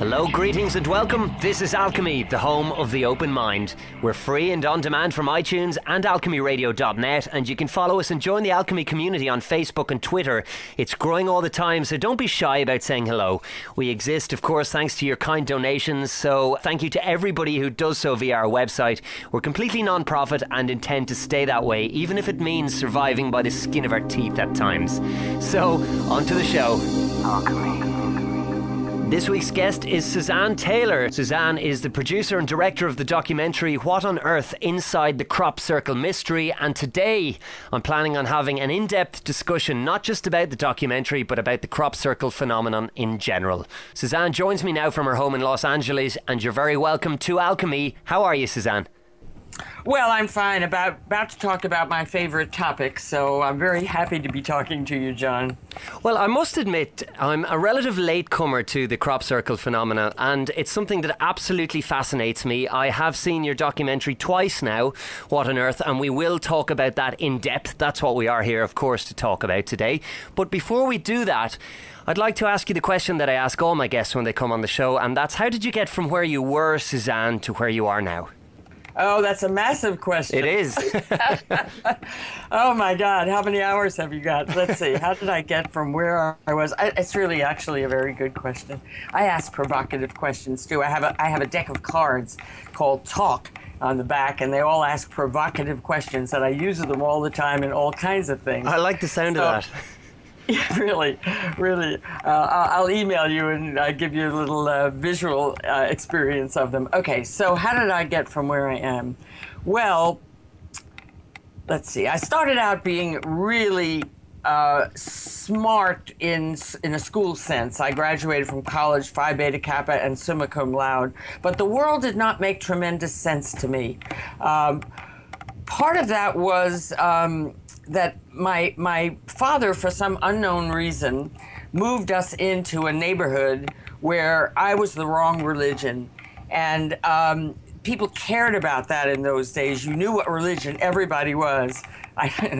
Hello, greetings and welcome. This is Alchemy, the home of the open mind. We're free and on demand from iTunes and alchemyradio.net, and you can follow us and join the Alchemy community on Facebook and Twitter. It's growing all the time, so don't be shy about saying hello. We exist, of course, thanks to your kind donations, so thank you to everybody who does so via our website. We're completely non-profit and intend to stay that way, even if it means surviving by the skin of our teeth at times. So, on to the show. Alchemy. This week's guest is Suzanne Taylor. Suzanne is the producer and director of the documentary What on Earth Inside the Crop Circle Mystery, and today I'm planning on having an in-depth discussion not just about the documentary but about the crop circle phenomenon in general. Suzanne joins me now from her home in Los Angeles, and you're very welcome to Alchemy. How are you, Suzanne? Well, I'm fine. About to talk about my favorite topic, so I'm very happy to be talking to you, John. Well, I must admit, I'm a relative latecomer to the crop circle phenomena, and it's something that absolutely fascinates me. I have seen your documentary twice now, What on Earth, and we will talk about that in depth. That's what we are here, of course, to talk about today. But before we do that, I'd like to ask you the question that I ask all my guests when they come on the show, and that's, how did you get from where you were, Suzanne, to where you are now? Oh, that's a massive question. It is. Oh, my God. How many hours have you got? Let's see. How did I get from where I was? It's really actually a very good question. I ask provocative questions, too. I have a deck of cards called Talk on the back, and they all ask provocative questions, and I use them all the time in all kinds of things. I like the sound of that. Yeah, really. I'll email you and give you a little visual experience of them. Okay, so how did I get from where I am? Well, let's see. I started out being really smart in a school sense. I graduated from college, Phi Beta Kappa, and summa cum laude. But the world did not make tremendous sense to me. Part of that was that my father, for some unknown reason, moved us into a neighborhood where I was the wrong religion. And people cared about that in those days. You knew what religion everybody was.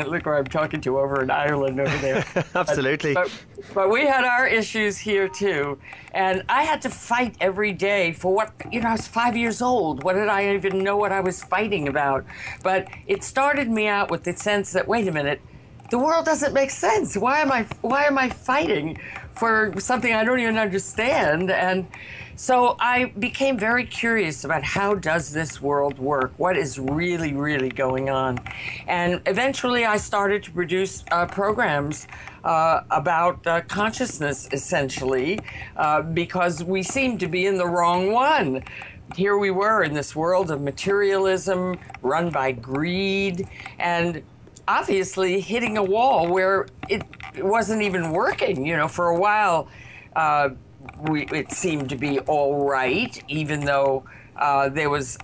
Look where I'm talking to over in Ireland over there. Absolutely. But we had our issues here too. And I had to fight every day for what, I was 5 years old. What did I even know what I was fighting about? But it started me out with the sense that, wait a minute, the world doesn't make sense. Why am I fighting for something I don't even understand? And so I became very curious about how does this world work? What is really, really going on? And eventually I started to produce programs about consciousness, essentially, because we seemed to be in the wrong one. Here we were in this world of materialism run by greed, and obviously hitting a wall where it wasn't even working. For a while, it seemed to be all right, even though there was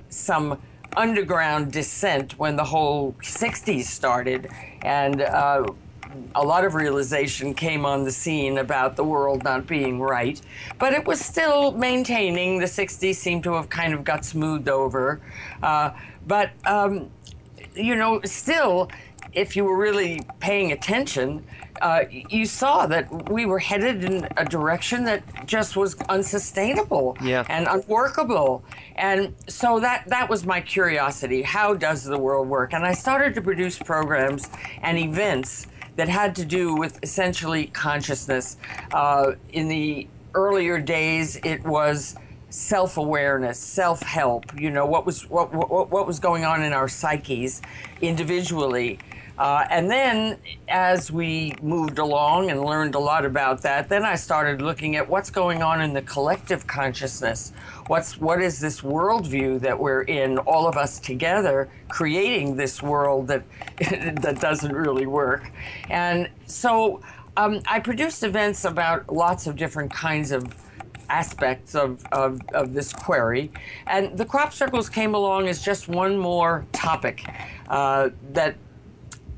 some underground dissent when the whole 60s started, and a lot of realization came on the scene about the world not being right. But it was still maintaining. The 60s seemed to have kind of got smoothed over. But still, if you were really paying attention, you saw that we were headed in a direction that just was unsustainable and unworkable. And so that was my curiosity. How does the world work? And I started to produce programs and events that had to do with essentially consciousness. In the earlier days, it was self-awareness, self-help, what was going on in our psyches individually. And then as we moved along and learned a lot about that, then I started looking at what's going on in the collective consciousness. What is this worldview that we're in, all of us together, creating this world that doesn't really work? And so I produced events about lots of different kinds of aspects of this query. And the crop circles came along as just one more topic that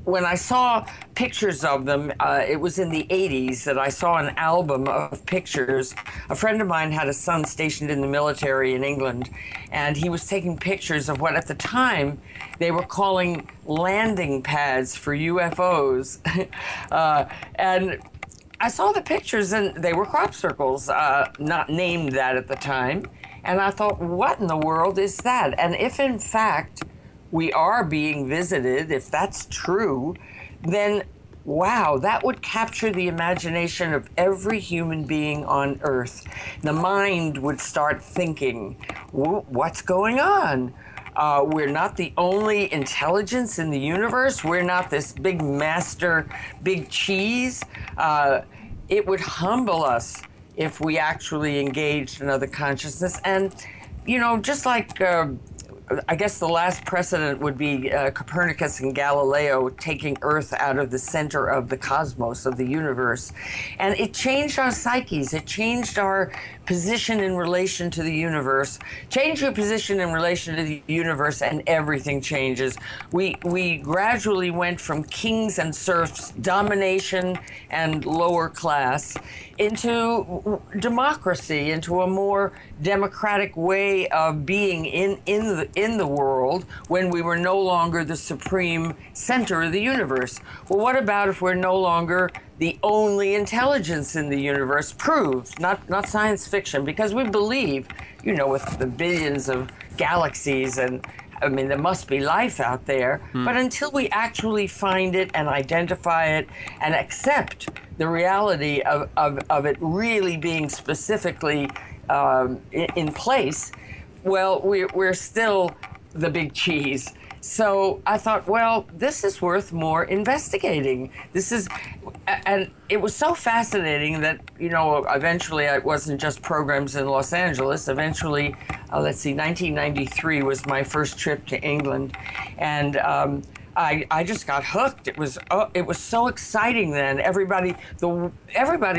when I saw pictures of them, it was in the 80s that I saw an album of pictures. A friend of mine had a son stationed in the military in England, and he was taking pictures of what at the time they were calling landing pads for UFOs. And I saw the pictures, and they were crop circles, not named that at the time. And I thought, what in the world is that? And if in fact we are being visited, if that's true, then wow, that would capture the imagination of every human being on Earth. The mind would start thinking, what's going on? We're not the only intelligence in the universe. We're not this big master, big cheese. It would humble us if we actually engaged another consciousness. And, you know, just like I guess the last precedent would be Copernicus and Galileo taking Earth out of the center of the cosmos, of the universe. And it changed our psyches. It changed our position in relation to the universe. Change your position in relation to the universe and everything changes. We gradually went from kings and serfs, domination and lower class, into democracy, into a more democratic way of being in the world when we were no longer the supreme center of the universe. Well, what about if we're no longer the only intelligence in the universe, proved, not science fiction, because we believe, you know, with the billions of galaxies, and I mean, there must be life out there, but until we actually find it and identify it and accept the reality of it really being specifically in place, well, we're still the big cheese. So I thought, well, this is worth more investigating. And it was so fascinating that, you know, eventually it wasn't just programs in Los Angeles. Eventually, 1993 was my first trip to England. And I just got hooked. It was so exciting then. Everybody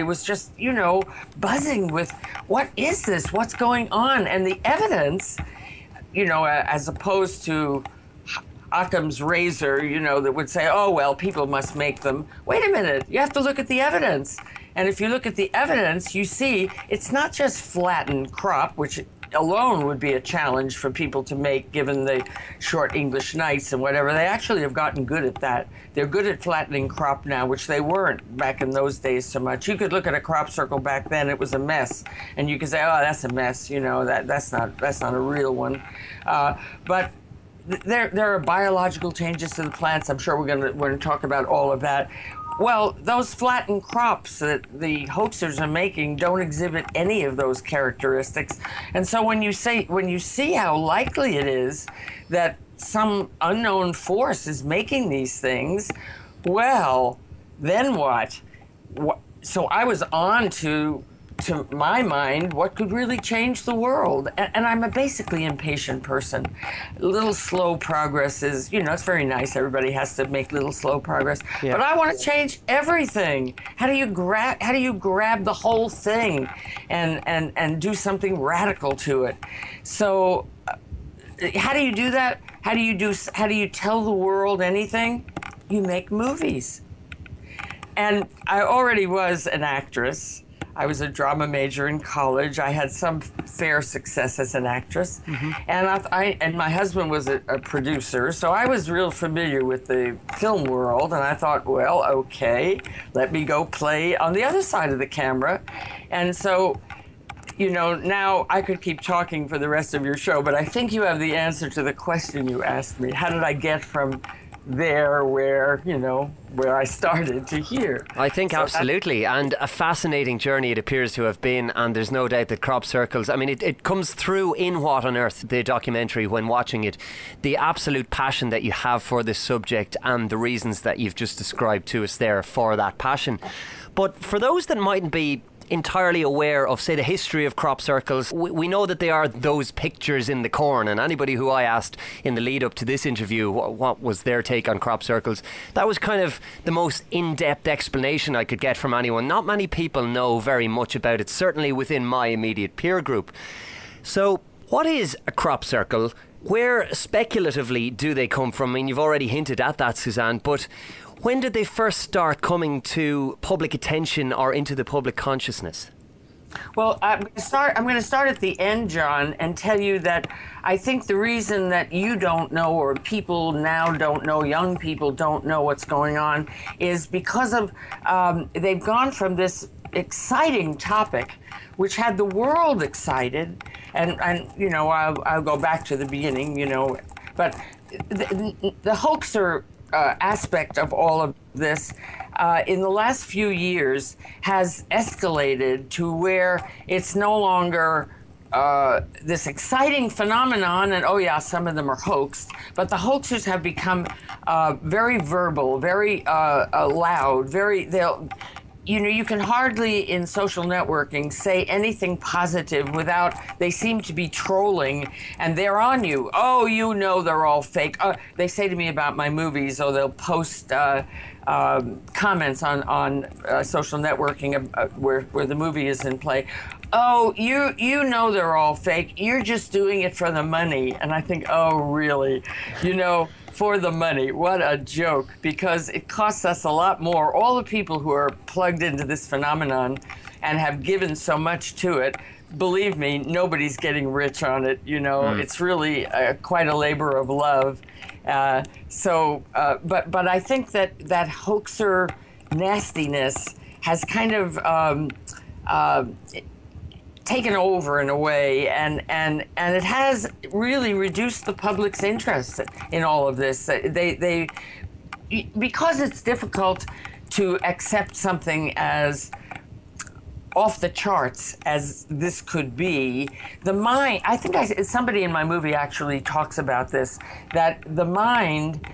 was just, you know, buzzing with, what is this? What's going on? And the evidence, you know, as opposed to Occam's razor, you know, that would say, oh, well, people must make them. Wait a minute, you have to look at the evidence. And if you look at the evidence, you see it's not just flattened crop, which alone would be a challenge for people to make given the short English nights and whatever. They actually have gotten good at that. They're good at flattening crop now, which they weren't back in those days so much. You could look at a crop circle back then, it was a mess. And you could say, oh, that's a mess, you know, that's not a real one. But there are biological changes to the plants. I'm sure we're going to talk about all of that. Well, those flattened crops that the hoaxers are making don't exhibit any of those characteristics. And so when you see how likely it is that some unknown force is making these things, well, then what? So I was on to my mind, what could really change the world? And I'm a basically impatient person. Little slow progress is, you know, it's very nice. Everybody has to make little slow progress. Yeah. But I want to change everything. How do you grab the whole thing and do something radical to it? So how do you do that? How do you tell the world anything? You make movies. And I already was an actress. I was a drama major in college. I had some fair success as an actress. And my husband was a producer, so I was real familiar with the film world, and I thought, well, okay, let me go play on the other side of the camera. And so, you know, now I could keep talking for the rest of your show, but I think you have the answer to the question you asked me. How did I get from there where I started to here? I think so absolutely, and a fascinating journey it appears to have been, and there's no doubt that crop circles, I mean, it comes through in What on Earth, the documentary, when watching it, the absolute passion that you have for this subject and the reasons that you've just described to us there for that passion. But for those that mightn't be entirely aware of, say, the history of crop circles, we know that they are those pictures in the corn, and anybody who I asked in the lead up to this interview what was their take on crop circles, that was kind of the most in-depth explanation I could get from anyone. Not many people know very much about it, certainly within my immediate peer group. So what is a crop circle? Where speculatively do they come from? I mean, you've already hinted at that, Suzanne, but when did they first start coming to public attention or into the public consciousness? Well, I'm going to start at the end, John, and tell you that I think the reason that you don't know, or people now don't know, young people don't know what's going on, is because of they've gone from this exciting topic, which had the world excited, and you know, I'll go back to the beginning, you know, but the hoaxer aspect of all of this in the last few years has escalated to where it's no longer this exciting phenomenon, and oh yeah, some of them are hoaxed, but the hoaxers have become very verbal, very loud, you know, you can hardly in social networking say anything positive without they seem to be trolling, and they're on you. Oh, you know they're all fake. They say to me about my movies, or they'll post comments on social networking where the movie is in play. Oh, you know they're all fake. You're just doing it for the money. And I think, oh, really? You know, for the money. What a joke, because it costs us a lot more. All the people who are plugged into this phenomenon and have given so much to it, believe me, nobody's getting rich on it. You know, it's really quite a labor of love. But I think that hoaxer nastiness has kind of taken over in a way, and it has really reduced the public's interest in all of this. They because it's difficult to accept something as off the charts as this could be. The mind, I think somebody in my movie actually talks about this, that the mind,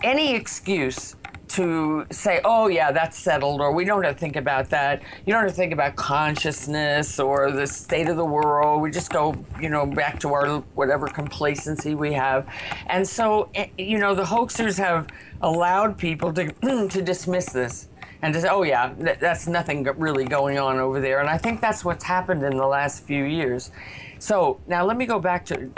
any excuse to say, oh yeah, that's settled, or we don't have to think about that. You don't have to think about consciousness or the state of the world. We just go, you know, back to our whatever complacency we have. And so, you know, the hoaxers have allowed people to to dismiss this and to say, oh yeah, that's nothing really going on over there. And I think that's what's happened in the last few years. So now let me go back to,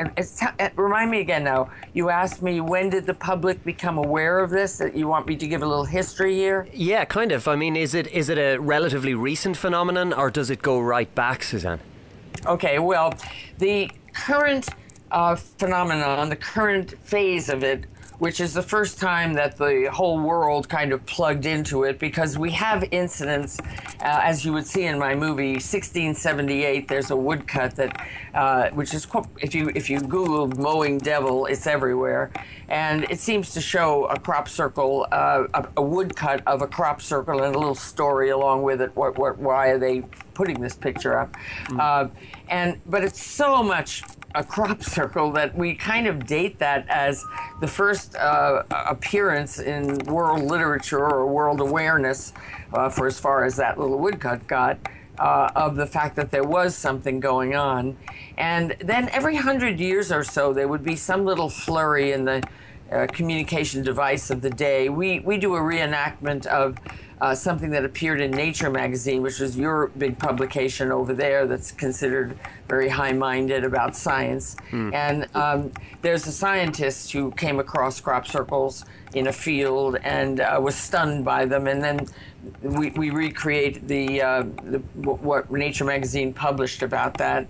remind me again now, you asked me, when did the public become aware of this? That you want me to give a little history here? Yeah, kind of. I mean, is it a relatively recent phenomenon, or does it go right back, Suzanne? Okay, well, the current phenomenon, the current phase of it, which is the first time that the whole world kind of plugged into it, because we have incidents, as you would see in my movie, 1678, there's a woodcut that, which is, if you Google mowing devil, it's everywhere. And it seems to show a crop circle, a woodcut of a crop circle, and a little story along with it. Why are they putting this picture up? But it's so much a crop circle that we kind of date that as the first appearance in world literature or world awareness, for as far as that little woodcut got, of the fact that there was something going on. And then every 100 years or so, there would be some little flurry in the communication device of the day. We do a reenactment of something that appeared in Nature magazine, which is your big publication over there that's considered very high-minded about science. And there's a scientist who came across crop circles in a field and was stunned by them, and then we recreate what Nature magazine published about that.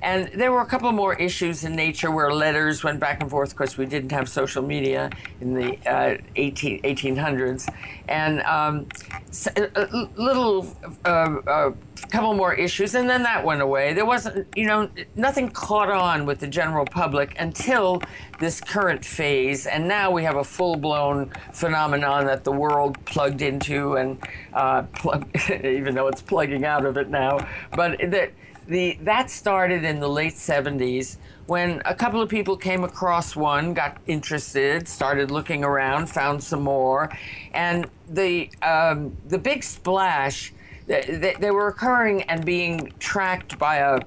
And there were a couple more issues in Nature where letters went back and forth, because we didn't have social media in the 1800s. And couple more issues, and then that went away. There wasn't, nothing caught on with the general public until this current phase, and now we have a full-blown phenomenon that the world plugged into, and even though it's plugging out of it now. But that started in the late 70s, when a couple of people came across one, got interested, started looking around, found some more, and the big splash, they were occurring and being tracked by a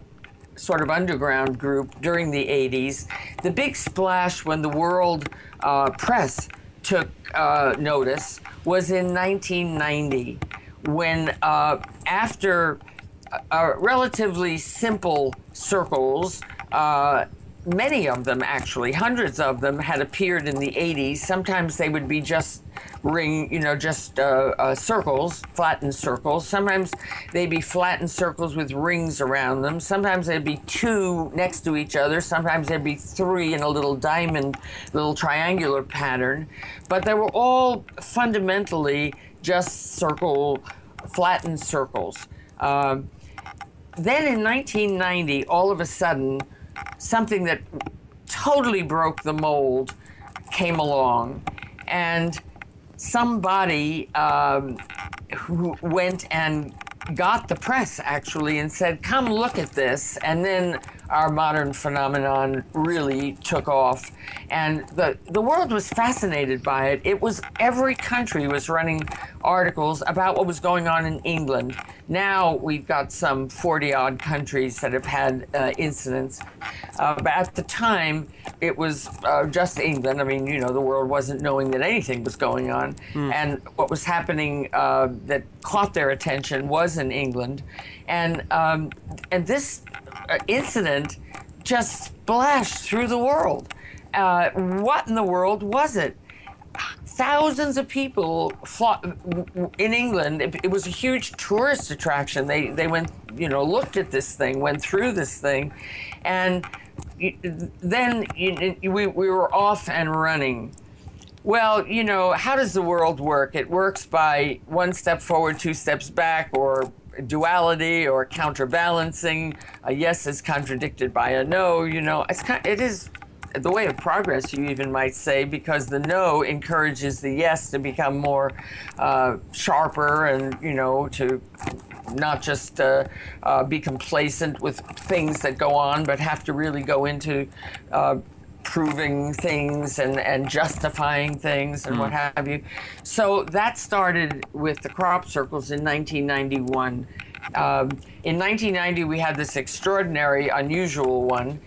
sort of underground group during the 80s. The big splash when the world press took notice was in 1990, when after relatively simple circles, many of them actually, hundreds of them, had appeared in the 80s. Sometimes they would be just ring, just circles, flattened circles. Sometimes they'd be flattened circles with rings around them. Sometimes there'd be two next to each other. Sometimes there'd be three in a little diamond, little triangular pattern. But they were all fundamentally just flattened circles. Then in 1990, all of a sudden, something that totally broke the mold came along, and somebody who went and got the press actually and said, come look at this. And then our modern phenomenon really took off, and the world was fascinated by it. It was, every country was running articles about what was going on in England. Now we've got some 40 odd countries that have had incidents. But at the time, it was just England. I mean, the world wasn't knowing that anything was going on. And what was happening that caught their attention was in England. And this incident just splashed through the world. What in the world was it? Thousands of people in England. It was a huge tourist attraction. They went, looked at this thing, went through this thing, and then we were off and running. Well, how does the world work? It works by one step forward, two steps back, or duality, or counterbalancing. A yes is contradicted by a no. It is the way of progress, you even might say, because the no encourages the yes to become more sharper, and to not just be complacent with things that go on, but have to really go into proving things and justifying things and what have you. So that started with the crop circles in 1991. In 1990, we had this extraordinary, unusual one.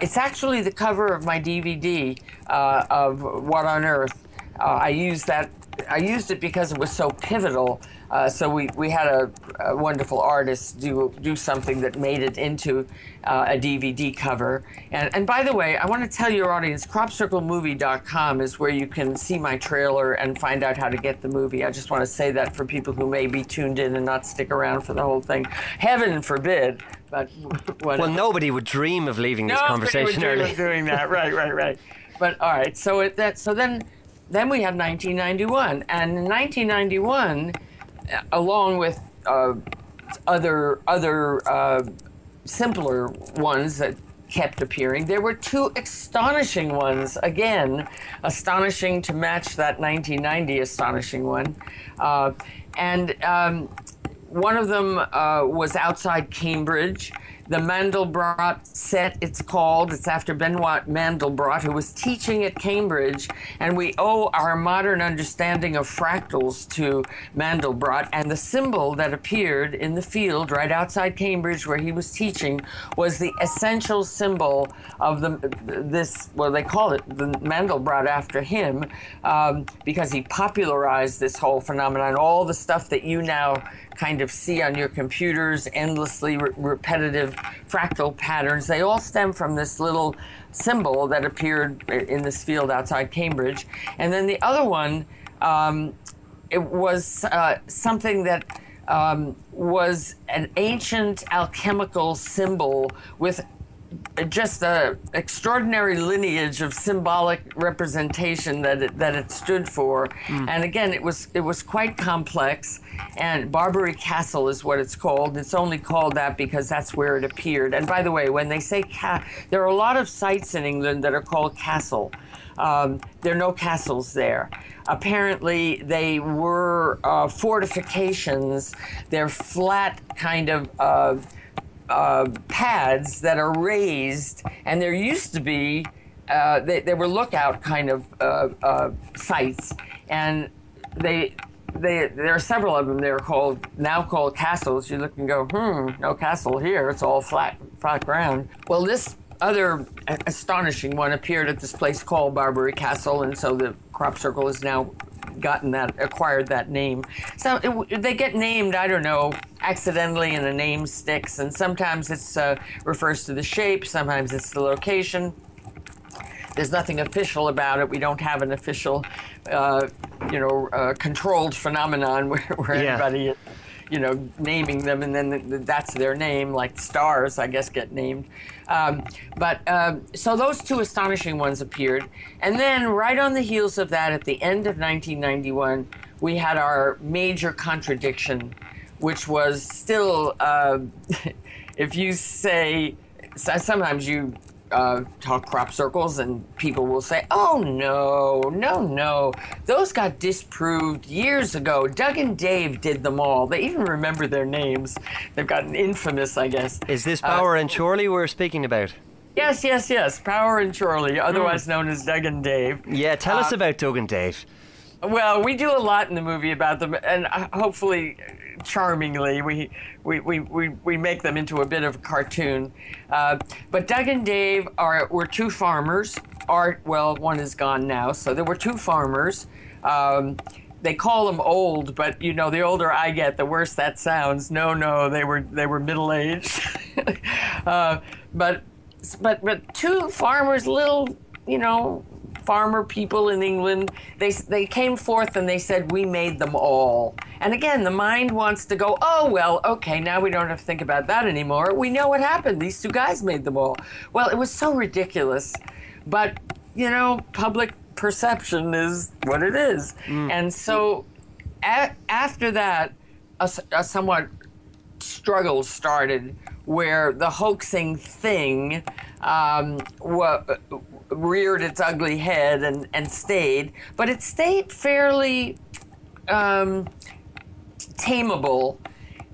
It's actually the cover of my DVD of What on Earth. I used it because it was so pivotal. So we had a wonderful artist do something that made it into a DVD cover. And by the way, I want to tell your audience, cropcirclemovie.com is where you can see my trailer and find out how to get the movie. I just want to say that for people who may be tuned in and not stick around for the whole thing. Heaven forbid. But well, nobody would dream of leaving this conversation early. Nobody would dream of doing that. Right. But all right. So then we had 1991, and in 1991, along with other simpler ones that kept appearing, there were two astonishing ones. Again, astonishing to match that 1990 astonishing one, and one of them was outside Cambridge. The Mandelbrot set, it's called. It's after Benoit Mandelbrot, who was teaching at Cambridge. And we owe our modern understanding of fractals to Mandelbrot. And the symbol that appeared in the field right outside Cambridge where he was teaching was the essential symbol of they call it the Mandelbrot after him, because he popularized this whole phenomenon. All the stuff that you now kind of see on your computers, endlessly repetitive fractal patterns, they all stem from this little symbol that appeared in this field outside Cambridge. And then the other one, it was something that was an ancient alchemical symbol with just an extraordinary lineage of symbolic representation that it stood for. And again, it was quite complex. And Barbary Castle is what it's called. It's only called that because that's where it appeared. And by the way, when they say there are a lot of sites in England that are called castle. There are no castles there. Apparently, they were fortifications. They're flat kind of pads that are raised, and there used to be they were lookout kind of sites, and there are several of them. They're now called castles. You look and go, no castle here. It's all flat ground. Well, this other astonishing one appeared at this place called Barbary Castle, and so the crop circle has now acquired that name. So they get named, I don't know, accidentally, and the name sticks, and sometimes it refers to the shape, sometimes it's the location. There's nothing official about it. We don't have an official controlled phenomenon where everybody, naming them, and then that's their name, like stars, I guess, get named. So those two astonishing ones appeared. And then right on the heels of that, at the end of 1991, we had our major contradiction, which was still, if you say, sometimes you talk crop circles and people will say, oh, no, those got disproved years ago. Doug and Dave did them all. They even remember their names. They've gotten infamous, I guess. Is this Power and Chorley we're speaking about? Yes. Power and Chorley, otherwise known as Doug and Dave. Yeah, tell us about Doug and Dave. Well, we do a lot in the movie about them, and hopefully, charmingly, we make them into a bit of a cartoon. But Doug and Dave were two farmers. One is gone now, so there were two farmers. They call them old, but the older I get, the worse that sounds. No, they were middle aged. But two farmers, little farmer people in England, they came forth and they said, we made them all. And again, the mind wants to go, oh, well, okay, now we don't have to think about that anymore. We know what happened. These two guys made them all. Well, it was so ridiculous. But, public perception is what it is. And so after that, a somewhat struggle started where the hoaxing thing reared its ugly head and stayed, but it stayed fairly tameable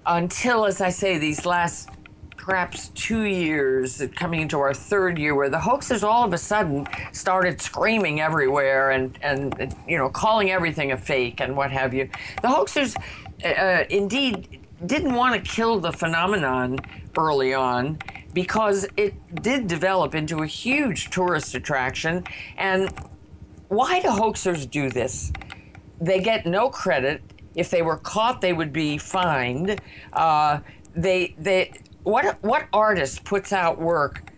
until, as I say, these last perhaps 2 years, coming into our third year, where the hoaxers all of a sudden started screaming everywhere and calling everything a fake and what have you. The hoaxers indeed didn't want to kill the phenomenon early on, because it did develop into a huge tourist attraction. And why do hoaxers do this? They get no credit. If they were caught, they would be fined. What artist puts out work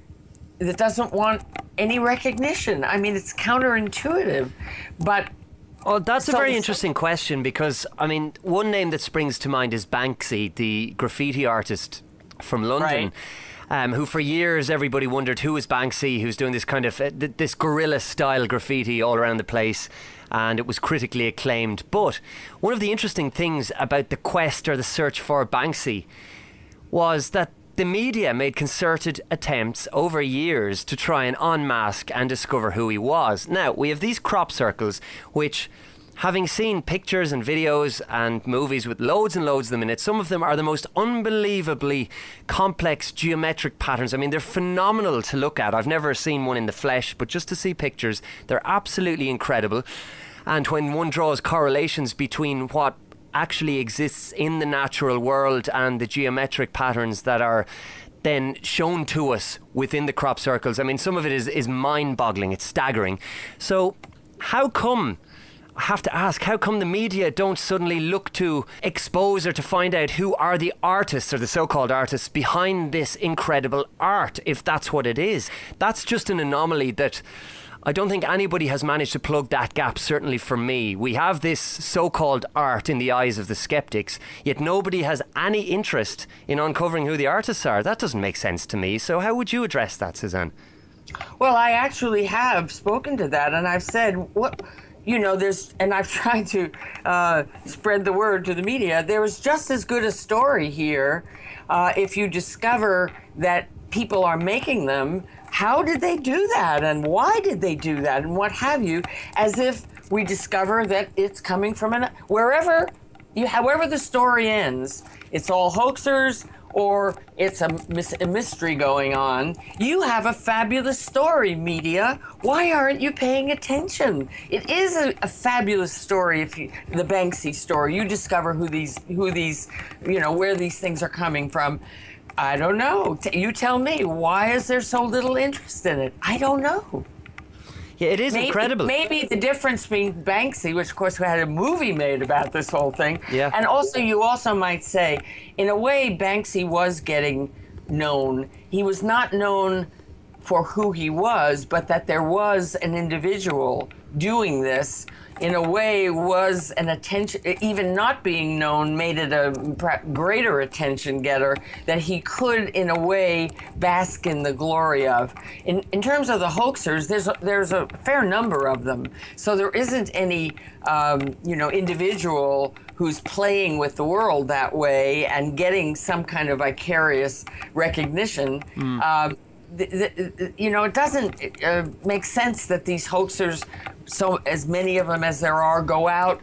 that doesn't want any recognition? I mean, it's counterintuitive, but... Well, that's a very interesting question, because, one name that springs to mind is Banksy, the graffiti artist from London. Right. Who for years everybody wondered who is Banksy, who's doing this kind of this guerrilla style graffiti all around the place, and it was critically acclaimed. But one of the interesting things about the quest or the search for Banksy was that the media made concerted attempts over years to try and unmask and discover who he was. Now, we have these crop circles which, having seen pictures and videos and movies with loads and loads of them in it, some of them are the most unbelievably complex geometric patterns. They're phenomenal to look at. I've never seen one in the flesh, but just to see pictures, they're absolutely incredible. And when one draws correlations between what actually exists in the natural world and the geometric patterns that are then shown to us within the crop circles, some of it is mind-boggling. It's staggering. So how come... I have to ask, how come the media don't suddenly look to expose or to find out who are the artists or the so-called artists behind this incredible art, if that's what it is? That's just an anomaly that I don't think anybody has managed to plug that gap, certainly for me. We have this so-called art in the eyes of the skeptics, yet nobody has any interest in uncovering who the artists are. That doesn't make sense to me. So how would you address that, Suzanne? Well, I actually have spoken to that, and I've said, and I've tried to spread the word to the media. There is just as good a story here if you discover that people are making them. How did they do that? And why did they do that? And what have you? As if we discover that it's coming from however the story ends, it's all hoaxers or it's a mystery going on. You have a fabulous story, media. Why aren't you paying attention? It is a fabulous story. The Banksy story, you discover who these, where these things are coming from. I don't know. You tell me. Why is there so little interest in it? I don't know. Yeah, it is incredible. Maybe the difference between Banksy, which of course we had a movie made about this whole thing, yeah. And also you also might say, in a way, Banksy was getting known. He was not known for who he was, but that there was an individual doing this in a way was an attention, even not being known made it a greater attention getter that he could in a way bask in the glory of. In terms of the hoaxers, there's a fair number of them, so there isn't any individual who's playing with the world that way and getting some kind of vicarious recognition. It doesn't make sense that these hoaxers, so as many of them as there are, go out.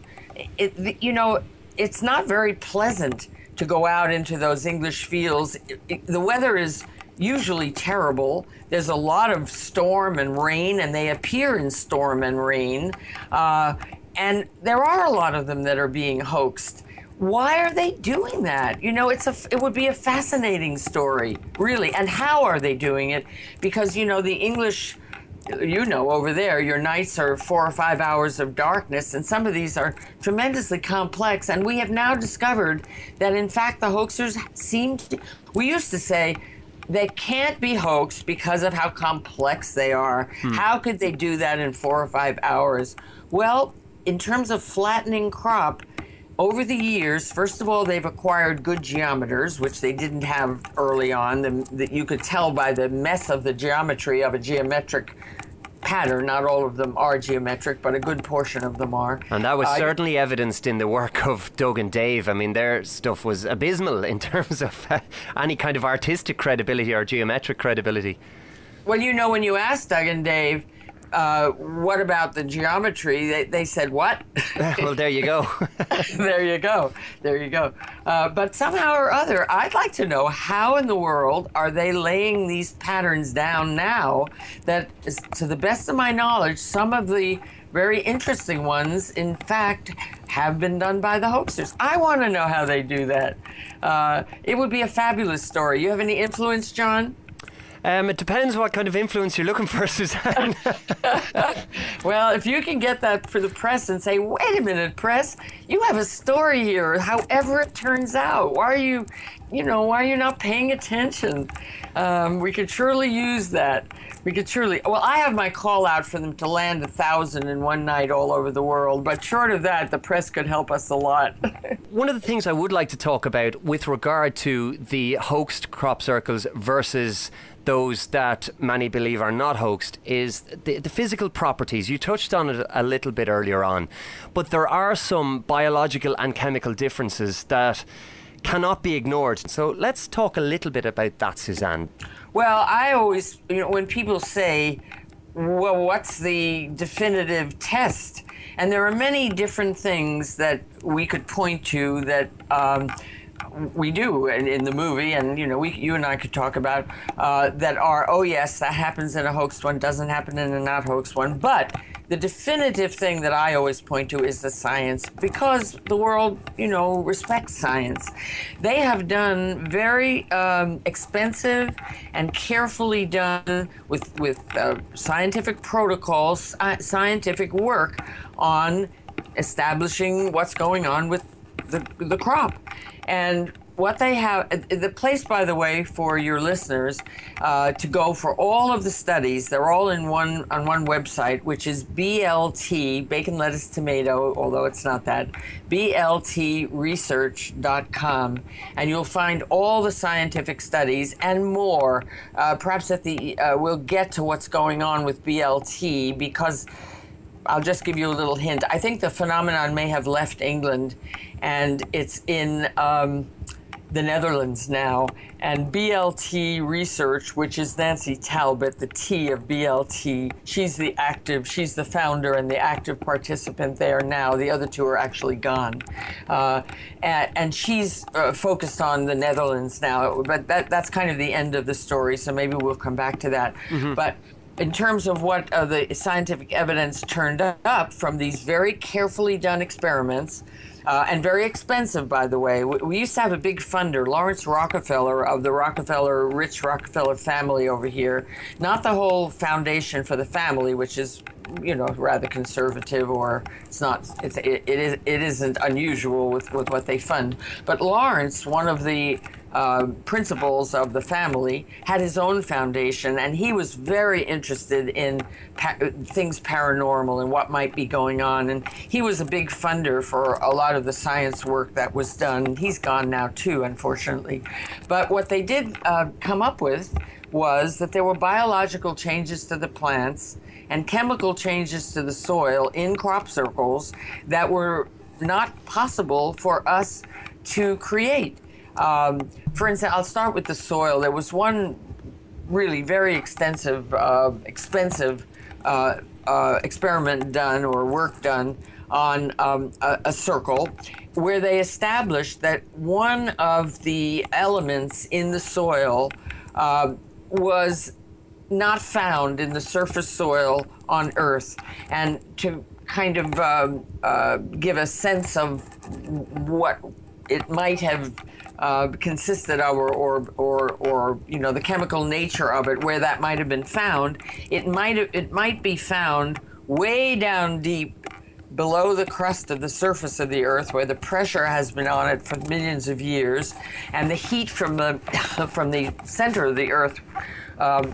It's not very pleasant to go out into those English fields. The weather is usually terrible. There's a lot of storm and rain, and they appear in storm and rain. And there are a lot of them that are being hoaxed. Why are they doing that? It would be a fascinating story, really. And how are they doing it? Because, the English, over there, your nights are 4 or 5 hours of darkness, and some of these are tremendously complex. And we have now discovered that, in fact, the hoaxers we used to say, they can't be hoaxed because of how complex they are. How could they do that in 4 or 5 hours? Well, in terms of flattening crop, over the years, first of all, they've acquired good geometers, which they didn't have early on. That you could tell by the mess of the geometry of a geometric pattern. Not all of them are geometric, but a good portion of them are. And that was certainly evidenced in the work of Doug and Dave. I mean, their stuff was abysmal in terms of any kind of artistic credibility or geometric credibility. Well, when you asked Doug and Dave, what about the geometry? They said, what? Well, there you go. There you go. But somehow or other, I'd like to know how in the world are they laying these patterns down now that, to the best of my knowledge, some of the very interesting ones, in fact, have been done by the hoaxers. I want to know how they do that. It would be a fabulous story. You have any influence, John? It depends what kind of influence you're looking for, Suzanne. Well, if you can get that for the press and say, wait a minute, press, you have a story here, however it turns out. Why are you not paying attention? We could surely use that. Well, I have my call out for them to land 1,000 in one night all over the world, but short of that, the press could help us a lot. One of the things I would like to talk about with regard to the hoaxed crop circles versus those that many believe are not hoaxed is the physical properties. You touched on it a little bit earlier on, but there are some biological and chemical differences that cannot be ignored. So let's talk a little bit about that, Suzanne. Well, I always, when people say, well, what's the definitive test? And there are many different things that we could point to that we do in the movie, and you and I could talk about that are, oh yes, that happens in a hoaxed one, doesn't happen in a not hoaxed one. But the definitive thing that I always point to is the science, because the world, respects science. They have done very expensive and carefully done with scientific protocols, scientific work on establishing what's going on with the crop. And what they have, the place, by the way, for your listeners to go for all of the studies, they're all on one website, which is BLT, bacon, lettuce, tomato, although it's not that, bltresearch.com. And you'll find all the scientific studies and more. Perhaps we'll get to what's going on with BLT, because I'll just give you a little hint. I think the phenomenon may have left England, and it's in the Netherlands now. And BLT Research, which is Nancy Talbot, the T of BLT, she's the founder and the active participant there now. The other two are actually gone. And she's focused on the Netherlands now, but that's kind of the end of the story, so maybe we'll come back to that. Mm-hmm. But in terms of what the scientific evidence turned up from these very carefully done experiments, and very expensive, by the way. We used to have a big funder, Lawrence Rockefeller, of the rich Rockefeller family over here. Not the whole foundation for the family, which is, rather conservative, or it isn't unusual with what they fund. But Lawrence, one of the principals of the family, had his own foundation, and he was very interested in things paranormal and what might be going on. And he was a big funder for a lot of the science work that was done. He's gone now too, unfortunately. But what they did come up with was that there were biological changes to the plants and chemical changes to the soil in crop circles that were not possible for us to create. For instance, I'll start with the soil. There was one really very expensive experiment done or work done on a circle where they established that one of the elements in the soil was not found in the surface soil on Earth. And to kind of give a sense of what it might have consisted of, or you know, the chemical nature of it, where that might have been found, it might be found way down deep below the crust of the surface of the Earth, where the pressure has been on it for millions of years, and the heat from the from the center of the Earth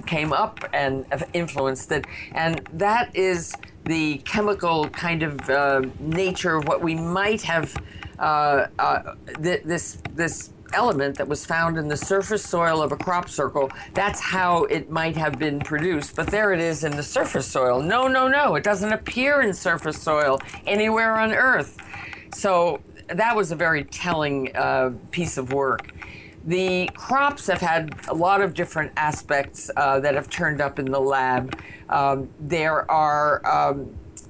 came up and influenced it. And that is the chemical kind of nature of what we might have, this element that was found in the surface soil of a crop circle. That's how it might have been produced. But there it is in the surface soil. No, no, no, it doesn't appear in surface soil anywhere on Earth. So that was a very telling piece of work. The crops have had a lot of different aspects that have turned up in the lab. There are,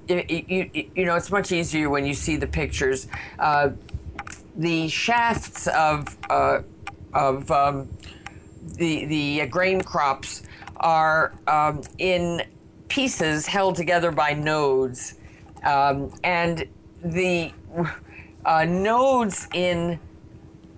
you know, it's much easier when you see the pictures. The shafts of the grain crops are in pieces held together by nodes, and the nodes in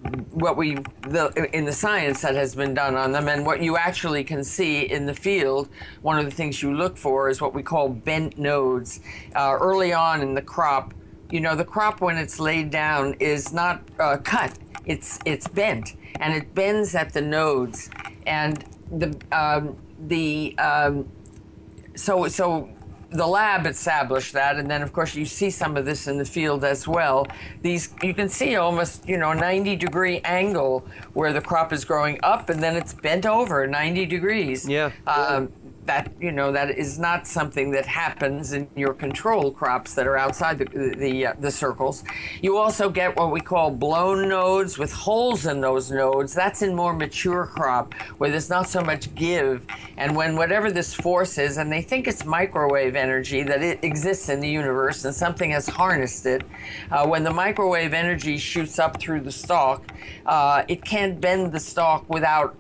in the science that has been done on them, and what you actually can see in the field, one of the things you look for is what we call bent nodes. Early on in the crop, you know, the crop when it's laid down is not cut, it's bent, and it bends at the nodes. And so the lab established that, and then of course you see some of this in the field as well. These, you can see almost, you know, a 90-degree angle where the crop is growing up, and then it's bent over 90 degrees. Yeah. That, you know, that is not something that happens in your control crops that are outside the circles. You also get what we call blown nodes with holes in those nodes. That's in more mature crop where there's not so much give. And when whatever this force is, and they think it's microwave energy, that it exists in the universe and something has harnessed it, when the microwave energy shoots up through the stalk, it can't bend the stalk without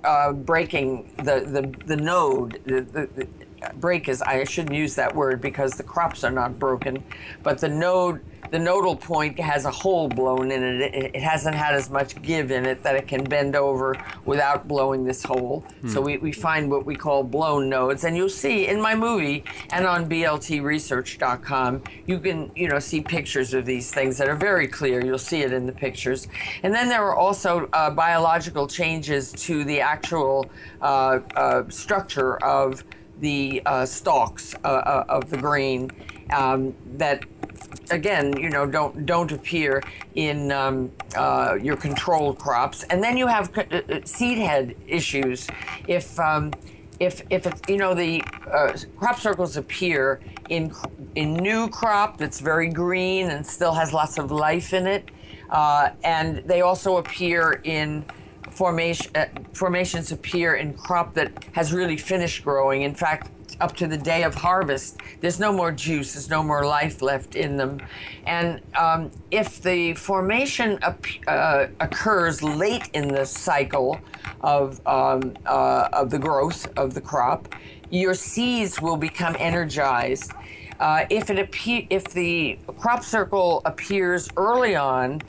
breaking the node. Break is, I shouldn't use that word because the crops are not broken, but the nodal point has a hole blown in it. It hasn't had as much give in it that it can bend over without blowing this hole. So we find what we call blown nodes, and you'll see in my movie and on bltresearch.com, you can, you know, see pictures of these things that are very clear. You'll see it in the pictures. And then there are also biological changes to the actual structure of the stalks of the grain that, again, you know, don't appear in your controlled crops. And then you have seed head issues. If it's, you know, the crop circles appear in new crop that's very green and still has lots of life in it, and they also appear in formations appear in crop that has really finished growing. In fact, up to the day of harvest, there's no more juice, there's no more life left in them. And if the formation occurs late in the cycle of the growth of the crop, your seeds will become energized. If the crop circle appears early on,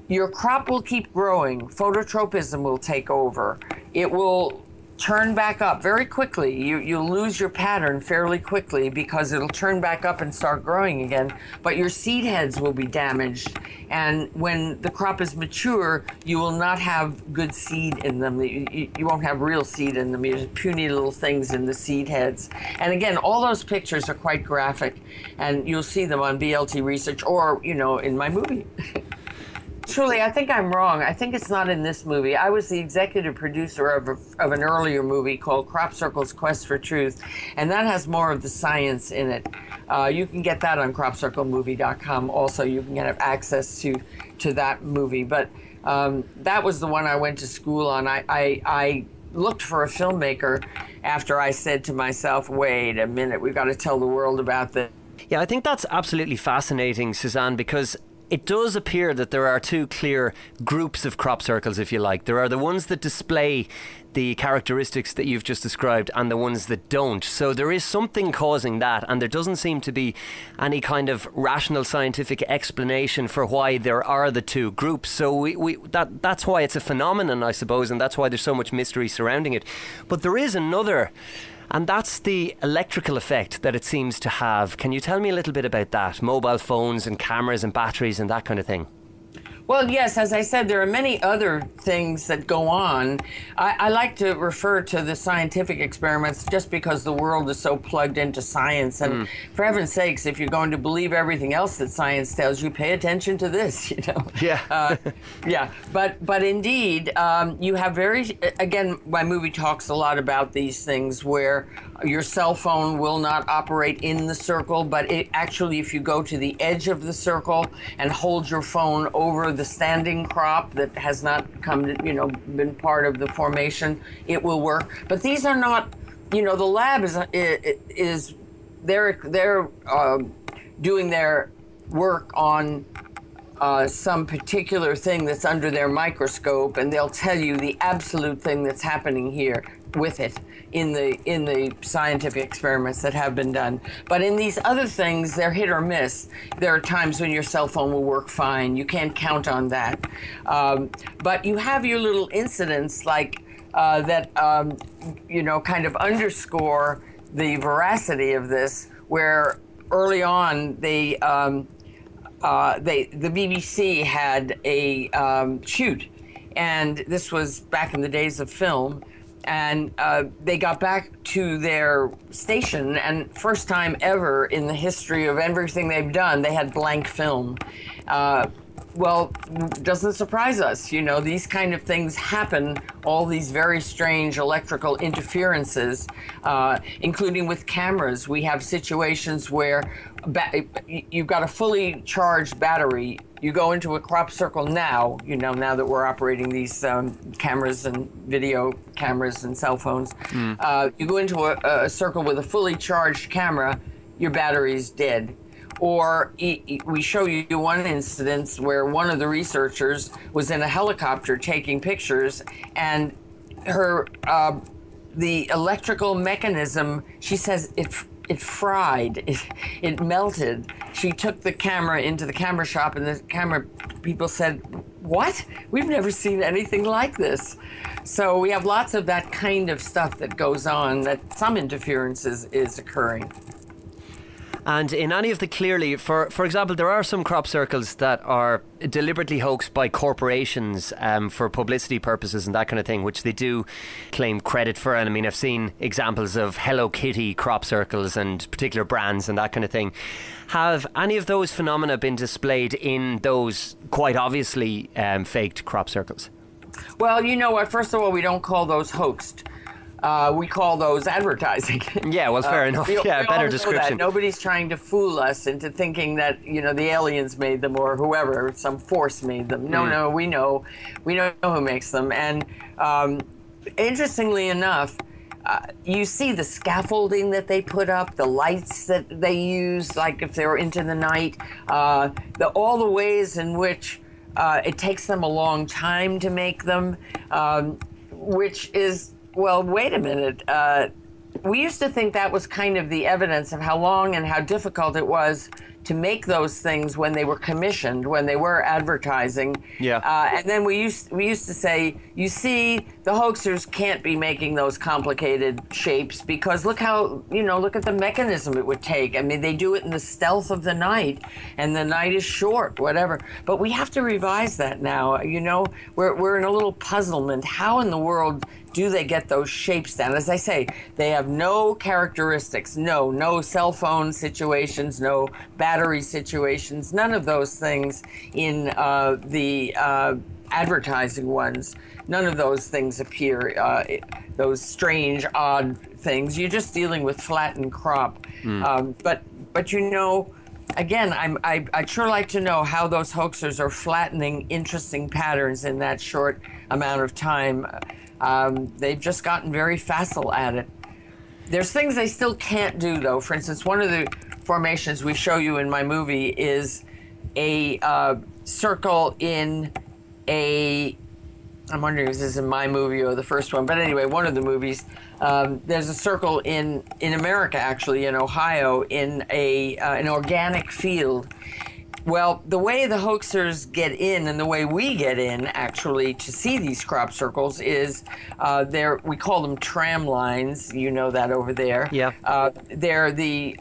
your crop will keep growing. Phototropism will take over. It will turn back up very quickly. You'll lose your pattern fairly quickly because it'll turn back up and start growing again, but your seed heads will be damaged. And when the crop is mature, you will not have good seed in them. You won't have real seed in them. You have puny little things in the seed heads. And again, all those pictures are quite graphic, and you'll see them on BLT Research or, in my movie. Truly, I think I'm wrong. I think it's not in this movie. I was the executive producer of an earlier movie called Crop Circle's Quest for Truth, and that has more of the science in it. You can get that on cropcirclemovie.com. Also, you can get access to that movie. But that was the one I went to school on. I looked for a filmmaker after I said to myself, wait a minute, we've got to tell the world about this. Yeah, I think that's absolutely fascinating, Suzanne, because it does appear that there are two clear groups of crop circles, if you like. There are the ones that display the characteristics that you've just described and the ones that don't. So there is something causing that, and there doesn't seem to be any kind of rational scientific explanation for why there are the two groups. So that's why it's a phenomenon, I suppose, and that's why there's so much mystery surrounding it. But there is another, and that's the electrical effect that it seems to have. Can you tell me a little bit about that? Mobile phones and cameras and batteries and that kind of thing. Well, yes, as I said, there are many other things that go on. I like to refer to the scientific experiments just because the world is so plugged into science. And for heaven's sakes, if you're going to believe everything else that science tells you, pay attention to this, Yeah. Yeah. But indeed, you have again, my movie talks a lot about these things where your cell phone will not operate in the circle, but actually, if you go to the edge of the circle and hold your phone over the standing crop that has not been part of the formation, it will work. But these are not, the lab is they're doing their work on some particular thing that's under their microscope, and they'll tell you the absolute thing that's happening here with it in the scientific experiments that have been done. But in these other things, they're hit or miss. There are times when your cell phone will work fine. You can't count on that. But you have your little incidents like that, kind of underscore the veracity of this, where early on the BBC had a shoot, and this was back in the days of film. And they got back to their station, and first time ever in the history of everything they've done, they had blank film. Well, doesn't surprise us. These kind of things happen, all these very strange electrical interferences, including with cameras. We have situations where you've got a fully charged battery. You go into a crop circle now, now that we're operating these cameras and video cameras and cell phones. You go into a circle with a fully charged camera, your battery's dead. Or we show you one instance where one of the researchers was in a helicopter taking pictures, and the electrical mechanism, she says, it fried, it melted. She took the camera into the camera shop, and the camera people said, "What? We've never seen anything like this." So we have lots of that kind of stuff that goes on, that some interferences is occurring. And in any of the clearly, for example, there are some crop circles that are deliberately hoaxed by corporations for publicity purposes and that kind of thing, which they do claim credit for. And I mean, I've seen examples of Hello Kitty crop circles and particular brands and that kind of thing. Have any of those phenomena been displayed in those quite obviously faked crop circles? Well, you know what? First of all, we don't call those hoaxed. We call those advertising. Yeah, well, fair enough. Yeah, better description. Nobody's trying to fool us into thinking that, the aliens made them or whoever, some force made them. No, we know who makes them. And interestingly enough, you see the scaffolding that they put up, the lights that they use, like if they were into the night, all the ways in which it takes them a long time to make them, which is, well, wait a minute. We used to think that was kind of the evidence of how long and how difficult it was to make those things when they were commissioned, when they were advertising. Yeah. And then we used to say, you see, the hoaxers can't be making those complicated shapes because look how, look at the mechanism it would take. I mean, they do it in the stealth of the night, and the night is short, whatever. But we have to revise that now. We're in a little puzzlement. How in the world do they get those shapes down? As I say, they have no characteristics, no cell phone situations, no battery situations, none of those things in the advertising ones. None of those things appear, those strange, odd things. You're just dealing with flattened crop. But again, I'd sure like to know how those hoaxers are flattening interesting patterns in that short amount of time. They've just gotten very facile at it. There's things they still can't do, though. For instance, one of the formations we show you in my movie is a circle in I'm wondering if this is in my movie or the first one, but anyway, one of the movies. There's a circle in America, actually, in Ohio, in an organic field. Well, the way the hoaxers get in and the way we get in, actually, to see these crop circles is we call them tram lines. You know that over there. Yeah. They're the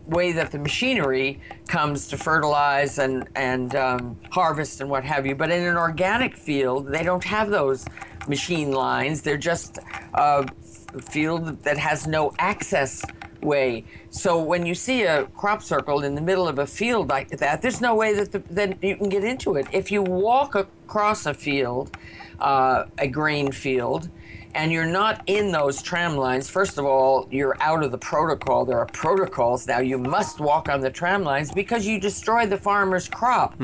way that the machinery comes to fertilize and harvest and what have you. But in an organic field, they don't have those machine lines. They're just a field that has no access way. So when you see a crop circle in the middle of a field like that, there's no way that you can get into it. If you walk across a field, a grain field, and you're not in those tram lines, first of all, you're out of the protocol. There are protocols now. You must walk on the tram lines because you destroy the farmer's crop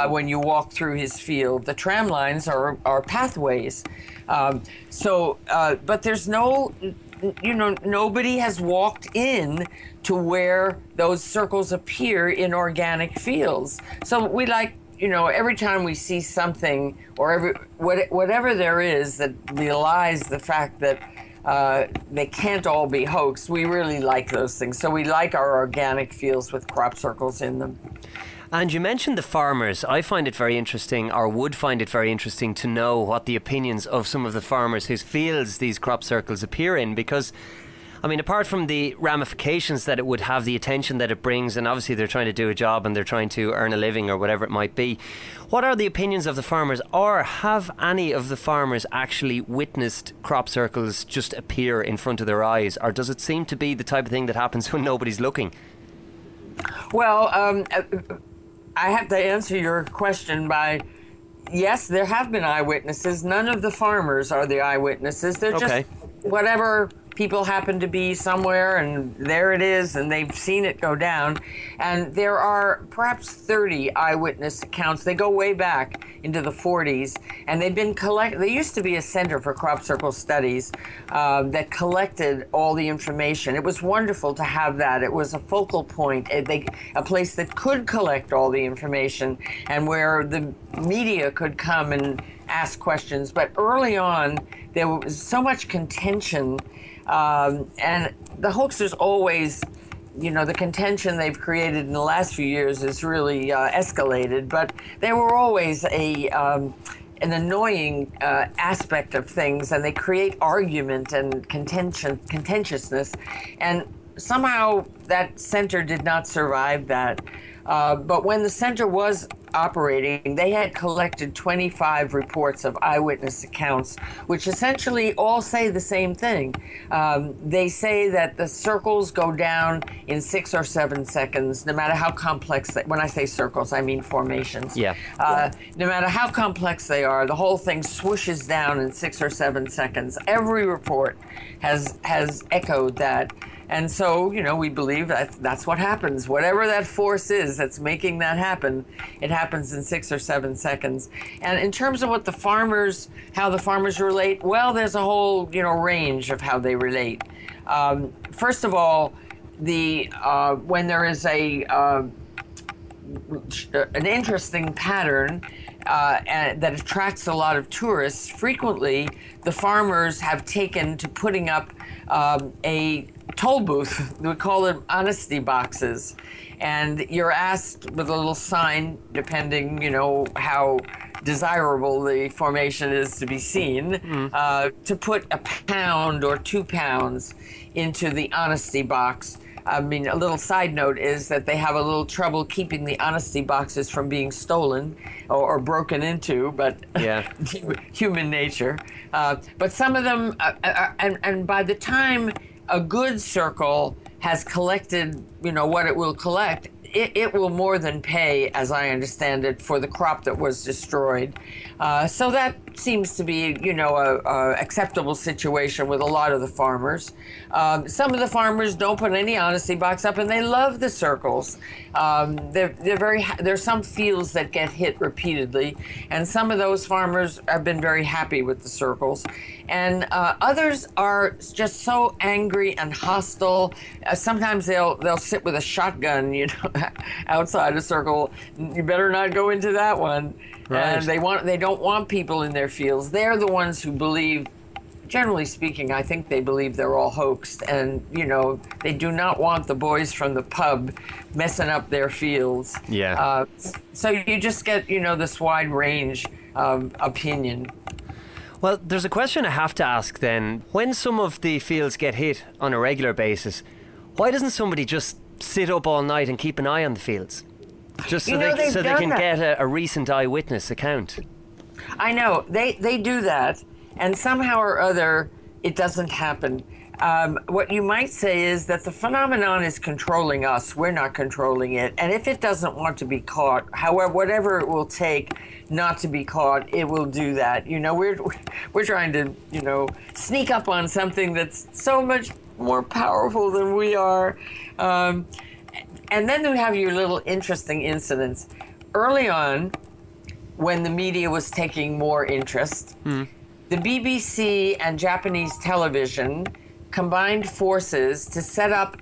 when you walk through his field. The tram lines are pathways. But there's no... nobody has walked in to where those circles appear in organic fields. So we every time we see something or whatever there is that belies the fact that they can't all be hoax, we really like those things. So we like our organic fields with crop circles in them. And you mentioned the farmers. I find it very interesting, or would find it very interesting, to know what the opinions of some of the farmers whose fields these crop circles appear in, because, I mean, apart from the ramifications that it would have, the attention that it brings, and obviously they're trying to do a job and they're trying to earn a living or whatever it might be, what are the opinions of the farmers, or have any of the farmers actually witnessed crop circles just appear in front of their eyes, or does it seem to be the type of thing that happens when nobody's looking? Well, I have to answer your question by, yes, there have been eyewitnesses. None of the farmers are the eyewitnesses. They're just whatever people happen to be somewhere, and there it is, and they've seen it go down. And there are perhaps 30 eyewitness accounts. They go way back into the 40s, and they've been there used to be a center for crop circle studies that collected all the information. It was wonderful to have that. It was a focal point, a place that could collect all the information and where the media could come and ask questions. But early on, there was so much contention, and the hoaxers always, the contention they've created in the last few years has really escalated, but they were always an annoying aspect of things, and they create argument and contentiousness, and somehow that center did not survive that. But when the center was operating, they had collected 25 reports of eyewitness accounts, which essentially all say the same thing. They say that the circles go down in 6 or 7 seconds, no matter how complex when I say circles, I mean formations. Yeah. No matter how complex they are, the whole thing swooshes down in 6 or 7 seconds. Every report has echoed that. And so, we believe that that's what happens. Whatever that force is that's making that happen, it happens in 6 or 7 seconds. And in terms of how the farmers relate, well, there's a whole, range of how they relate. First of all, when there is an interesting pattern that attracts a lot of tourists, frequently the farmers have taken to putting up a toll booth. We call them honesty boxes. And you're asked with a little sign, depending, how desirable the formation is to be seen, to put a pound or 2 pounds into the honesty box. I mean, a little side note is that they have a little trouble keeping the honesty boxes from being stolen or broken into, but yeah. Human nature. But some of them, and by the time a good circle has collected, what it will collect, it will more than pay, as I understand it, for the crop that was destroyed. So that seems to be, a acceptable situation with a lot of the farmers. Some of the farmers don't put any honesty box up, and they love the circles. There's some fields that get hit repeatedly, and some of those farmers have been very happy with the circles. And others are just so angry and hostile. Sometimes they'll sit with a shotgun, outside a circle. You better not go into that one. Right. And they don't want people in their fields. They're the ones who believe, generally speaking, I think they believe they're all hoaxed. And, they do not want the boys from the pub messing up their fields. Yeah. So you just get, this wide range of opinion. Well, there's a question I have to ask then. When some of the fields get hit on a regular basis, why doesn't somebody just sit up all night and keep an eye on the fields? Just so they can get a recent eyewitness account. I know. They do that, and somehow or other, it doesn't happen. What you might say is that the phenomenon is controlling us. We're not controlling it. And if it doesn't want to be caught, however, whatever it will take not to be caught, it will do that. We're trying to, sneak up on something that's so much more powerful than we are. And then you have your little interesting incidents. Early on, when the media was taking more interest, the BBC and Japanese television combined forces to set up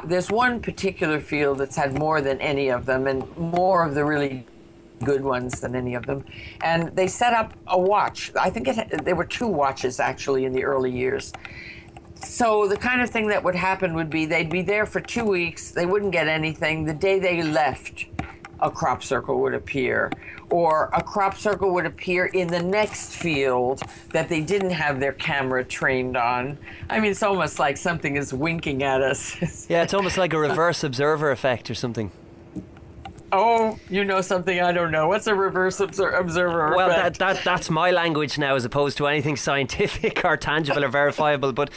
there's one particular field that's had more than any of them, and more of the really good ones than any of them. And they set up a watch. I think there were 2 watches actually in the early years. So the kind of thing that would happen would be they'd be there for 2 weeks, they wouldn't get anything. The day they left, a crop circle would appear, or a crop circle would appear in the next field that they didn't have their camera trained on. I mean, it's almost like something is winking at us. Yeah, it's almost like a reverse observer effect or something. Oh, you know something I don't know. What's a reverse observer well, effect? that's my language now, as opposed to anything scientific or tangible or verifiable. But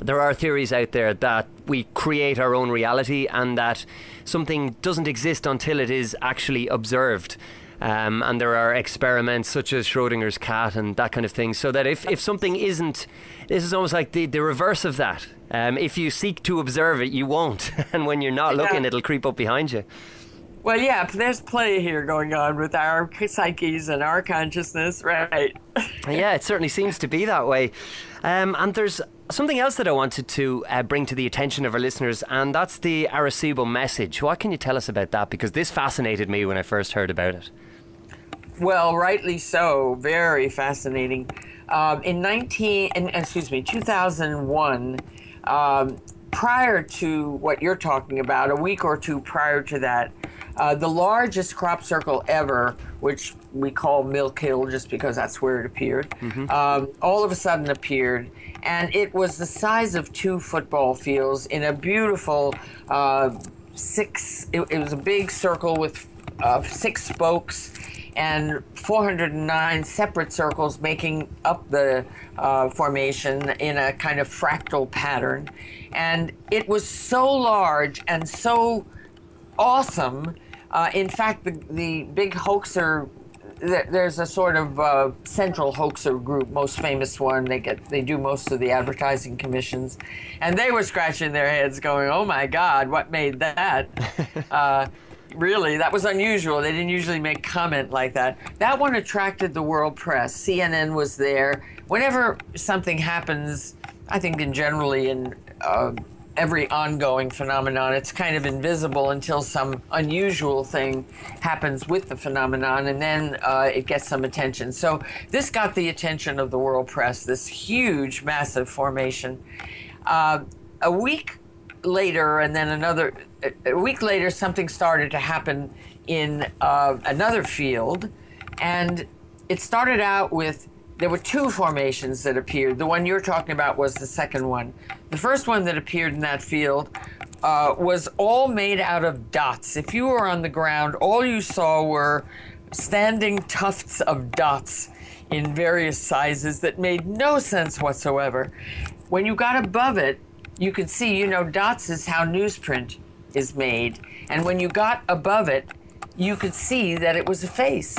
there are theories out there that we create our own reality and that something doesn't exist until it is actually observed. And there are experiments such as Schrodinger's cat and that kind of thing, so that if something isn't, this is almost like the reverse of that. If you seek to observe it, you won't. And when you're not looking, it'll creep up behind you. Well, yeah, there's play here going on with our psyches and our consciousness, right? Yeah, it certainly seems to be that way. And there's something else that I wanted to bring to the attention of our listeners, and that's the Arecibo message. What can you tell us about that? Because this fascinated me when I first heard about it. Well, rightly so. Very fascinating. In 2001, prior to what you're talking about, a week or two prior to that, the largest crop circle ever, which we call Milk Hill just because that's where it appeared, all of a sudden appeared. And it was the size of 2 football fields in a beautiful it was a big circle with 6 spokes and 409 separate circles making up the formation in a kind of fractal pattern. And it was so large and so awesome. In fact, the big hoaxer, there's a sort of central hoaxer group, most famous one. They do most of the advertising commissions, and they were scratching their heads, going, "Oh my God, what made that?" Really, that was unusual. They didn't usually make comment like that. That one attracted the world press. CNN was there. Whenever something happens, I think generally in every ongoing phenomenon, it's kind of invisible until some unusual thing happens with the phenomenon, and then it gets some attention. So this got the attention of the world press, this huge, massive formation. A week later, and then a week later, something started to happen in another field. And it started out with, there were two formations that appeared. The one you're talking about was the second one. The first one that appeared in that field was all made out of dots. If you were on the ground, all you saw were standing tufts of dots in various sizes that made no sense whatsoever. When you got above it, you could see, you know, dots is how newsprint is made. And when you got above it, you could see that it was a face.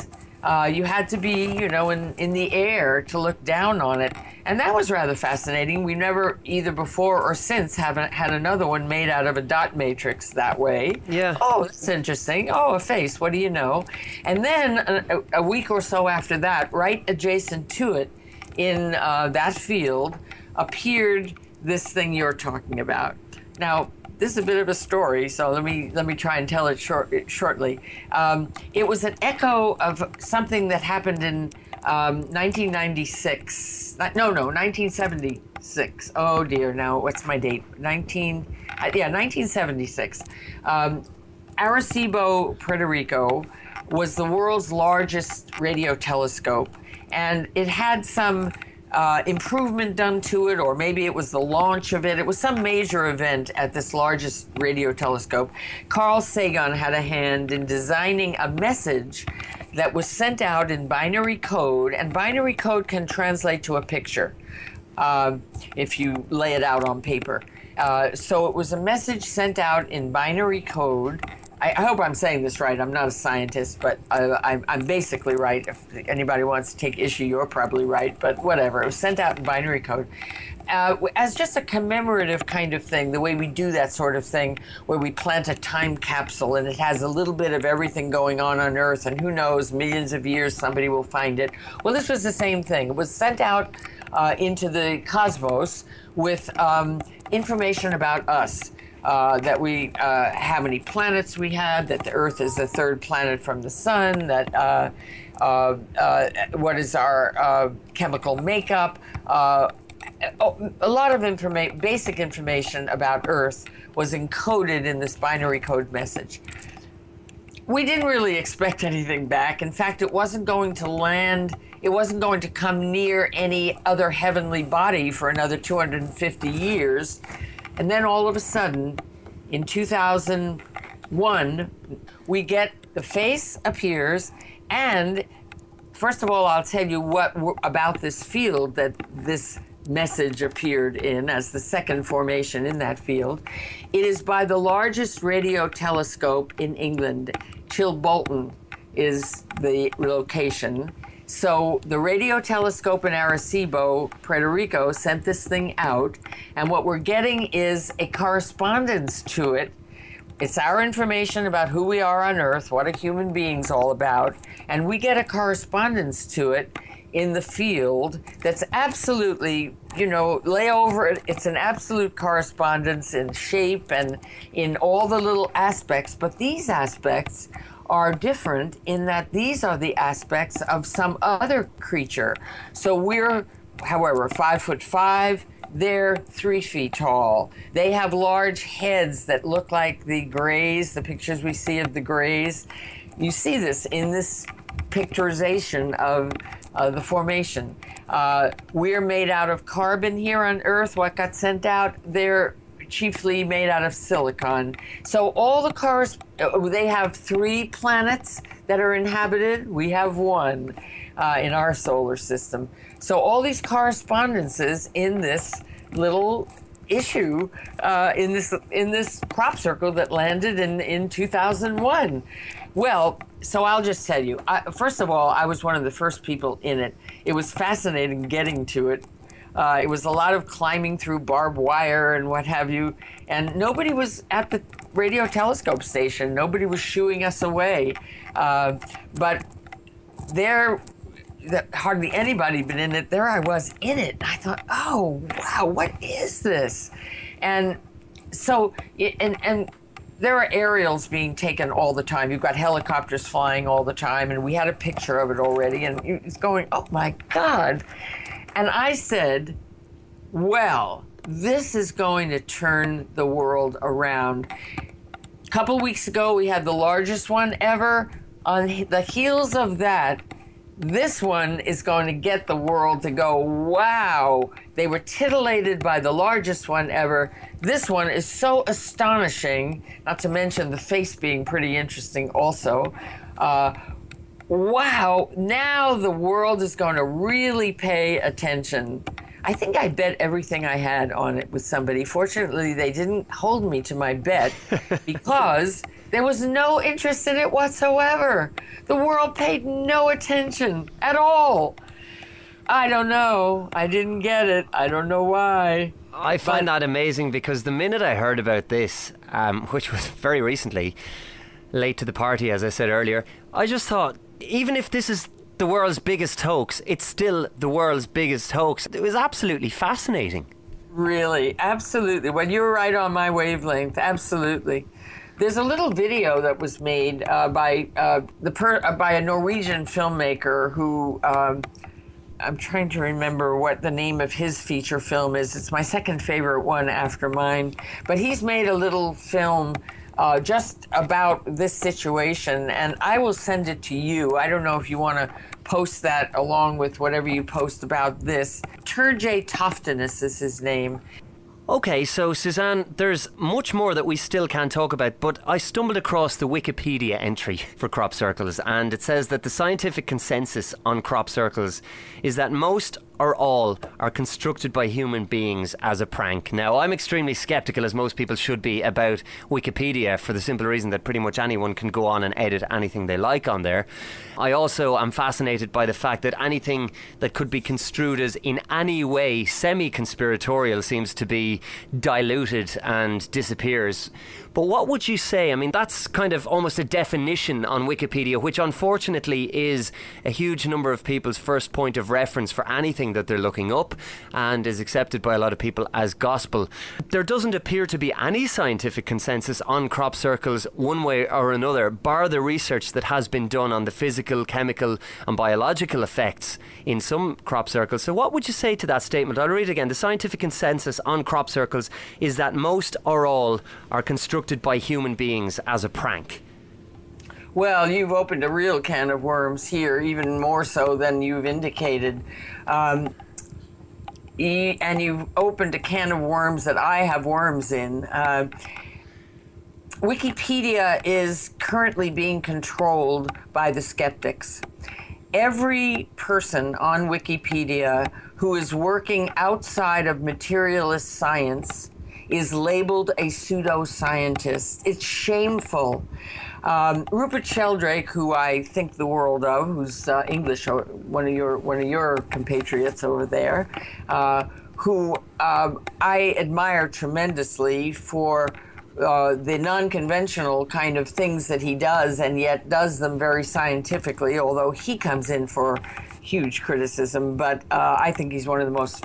You had to be, you know, in the air to look down on it. And that was rather fascinating. We never, either before or since, haven't had another one made out of a dot matrix that way. Yeah. Oh, that's interesting. Oh, a face. What do you know? And then a week or so after that, right adjacent to it in that field, appeared this thing you're talking about. Now, this is a bit of a story, so let me try and tell it shortly. It was an echo of something that happened in 1996. No, 1976. Oh dear, now what's my date? 1976. Arecibo, Puerto Rico, was the world's largest radio telescope, and it had some improvement done to it, or maybe it was the launch of it. It was some major event at this largest radio telescope. Carl Sagan had a hand in designing a message that was sent out in binary code, and binary code can translate to a picture if you lay it out on paper. So it was a message sent out in binary code. I hope I'm saying this right. I'm not a scientist, but I'm basically right. If anybody wants to take issue, you're probably right, but whatever. It was sent out in binary code as just a commemorative kind of thing, the way we do that sort of thing, where we plant a time capsule and it has a little bit of everything going on Earth, and who knows, millions of years somebody will find it. Well, this was the same thing. It was sent out into the cosmos with information about us. That we, how many planets we had, that the Earth is the third planet from the sun, that what is our chemical makeup. A lot of basic information about Earth was encoded in this binary code message. We didn't really expect anything back. In fact, it wasn't going to land, it wasn't going to come near any other heavenly body for another 250 years. And then all of a sudden, in 2001, we get the face appears, and first of all, I'll tell you what about this field that this message appeared in as the second formation in that field. It is by the largest radio telescope in England. Chilbolton is the location. So the radio telescope in Arecibo, Puerto Rico, sent this thing out, and what we're getting is a correspondence to it. It's our information about who we are on Earth, what a human being's all about, and we get a correspondence to it in the field that's absolutely, you know, lay over it. It's an absolute correspondence in shape and in all the little aspects, but these aspects are different in that these are the aspects of some other creature. So we're, however, 5'5", they're 3 feet tall. They have large heads that look like the grays, the pictures we see of the grays. You see this in this picturization of the formation. We're made out of carbon here on Earth. What got sent out, they're chiefly made out of silicon. So all the cars, they have 3 planets that are inhabited. We have 1 in our solar system. So all these correspondences in this little issue, in this crop circle that landed in 2001. Well, so I'll just tell you, first of all, I was one of the first people in it. It was fascinating getting to it. It was a lot of climbing through barbed wire and what have you. And nobody was at the radio telescope station. Nobody was shooing us away. But there, hardly anybody had been in it. There I was in it. I thought, oh, wow, what is this? And so, and there are aerials being taken all the time. You've got helicopters flying all the time. And we had a picture of it already. And it's going, oh, my God. And I said, well, This is going to turn the world around. A couple weeks ago, we had the largest one ever. On the heels of that, this one is going to get the world to go, wow. They were titillated by the largest one ever. This one is so astonishing, not to mention the face being pretty interesting also. Wow, now the world is going to really pay attention. I think I bet everything I had on it with somebody. Fortunately, they didn't hold me to my bet because there was no interest in it whatsoever. The world paid no attention at all. I don't know. I didn't get it. I don't know why. I find that amazing because the minute I heard about this, which was very recently, late to the party, as I said earlier, I just thought, even if this is the world's biggest hoax, it's still the world's biggest hoax. It was absolutely fascinating. Really, absolutely. Well, you're right on my wavelength. Absolutely. There's a little video that was made by a Norwegian filmmaker who I'm trying to remember what the name of his feature film is. It's my second favorite one after mine. But he's made a little film just about this situation, and I will send it to you. I don't know if you want to post that along with whatever you post about this. Turjay Toftanis is his name. Okay, so Suzanne, there's much more that we still can't talk about, but I stumbled across the Wikipedia entry for crop circles, and it says that the scientific consensus on crop circles is that most or all are constructed by human beings as a prank. Now, I'm extremely skeptical, as most people should be, about Wikipedia for the simple reason that pretty much anyone can go on and edit anything they like on there. I also am fascinated by the fact that anything that could be construed as in any way semi-conspiratorial seems to be diluted and disappears. But what would you say? I mean, that's kind of almost a definition on Wikipedia, which unfortunately is a huge number of people's first point of reference for anything that they're looking up, and is accepted by a lot of people as gospel. There doesn't appear to be any scientific consensus on crop circles one way or another, bar the research that has been done on the physical, chemical and biological effects in some crop circles. So what would you say to that statement? I'll read it again. The scientific consensus on crop circles is that most or all are constructed by human beings as a prank. Well, you've opened a real can of worms here, even more so than you've indicated. And you've opened a can of worms that I have worms in. Wikipedia is currently being controlled by the skeptics. Every person on Wikipedia who is working outside of materialist science is labeled a pseudoscientist. It's shameful. Rupert Sheldrake, who I think the world of, who's English, one of your compatriots over there, who I admire tremendously for the non-conventional kind of things that he does, and yet does them very scientifically, although he comes in for huge criticism. But I think he's one of the most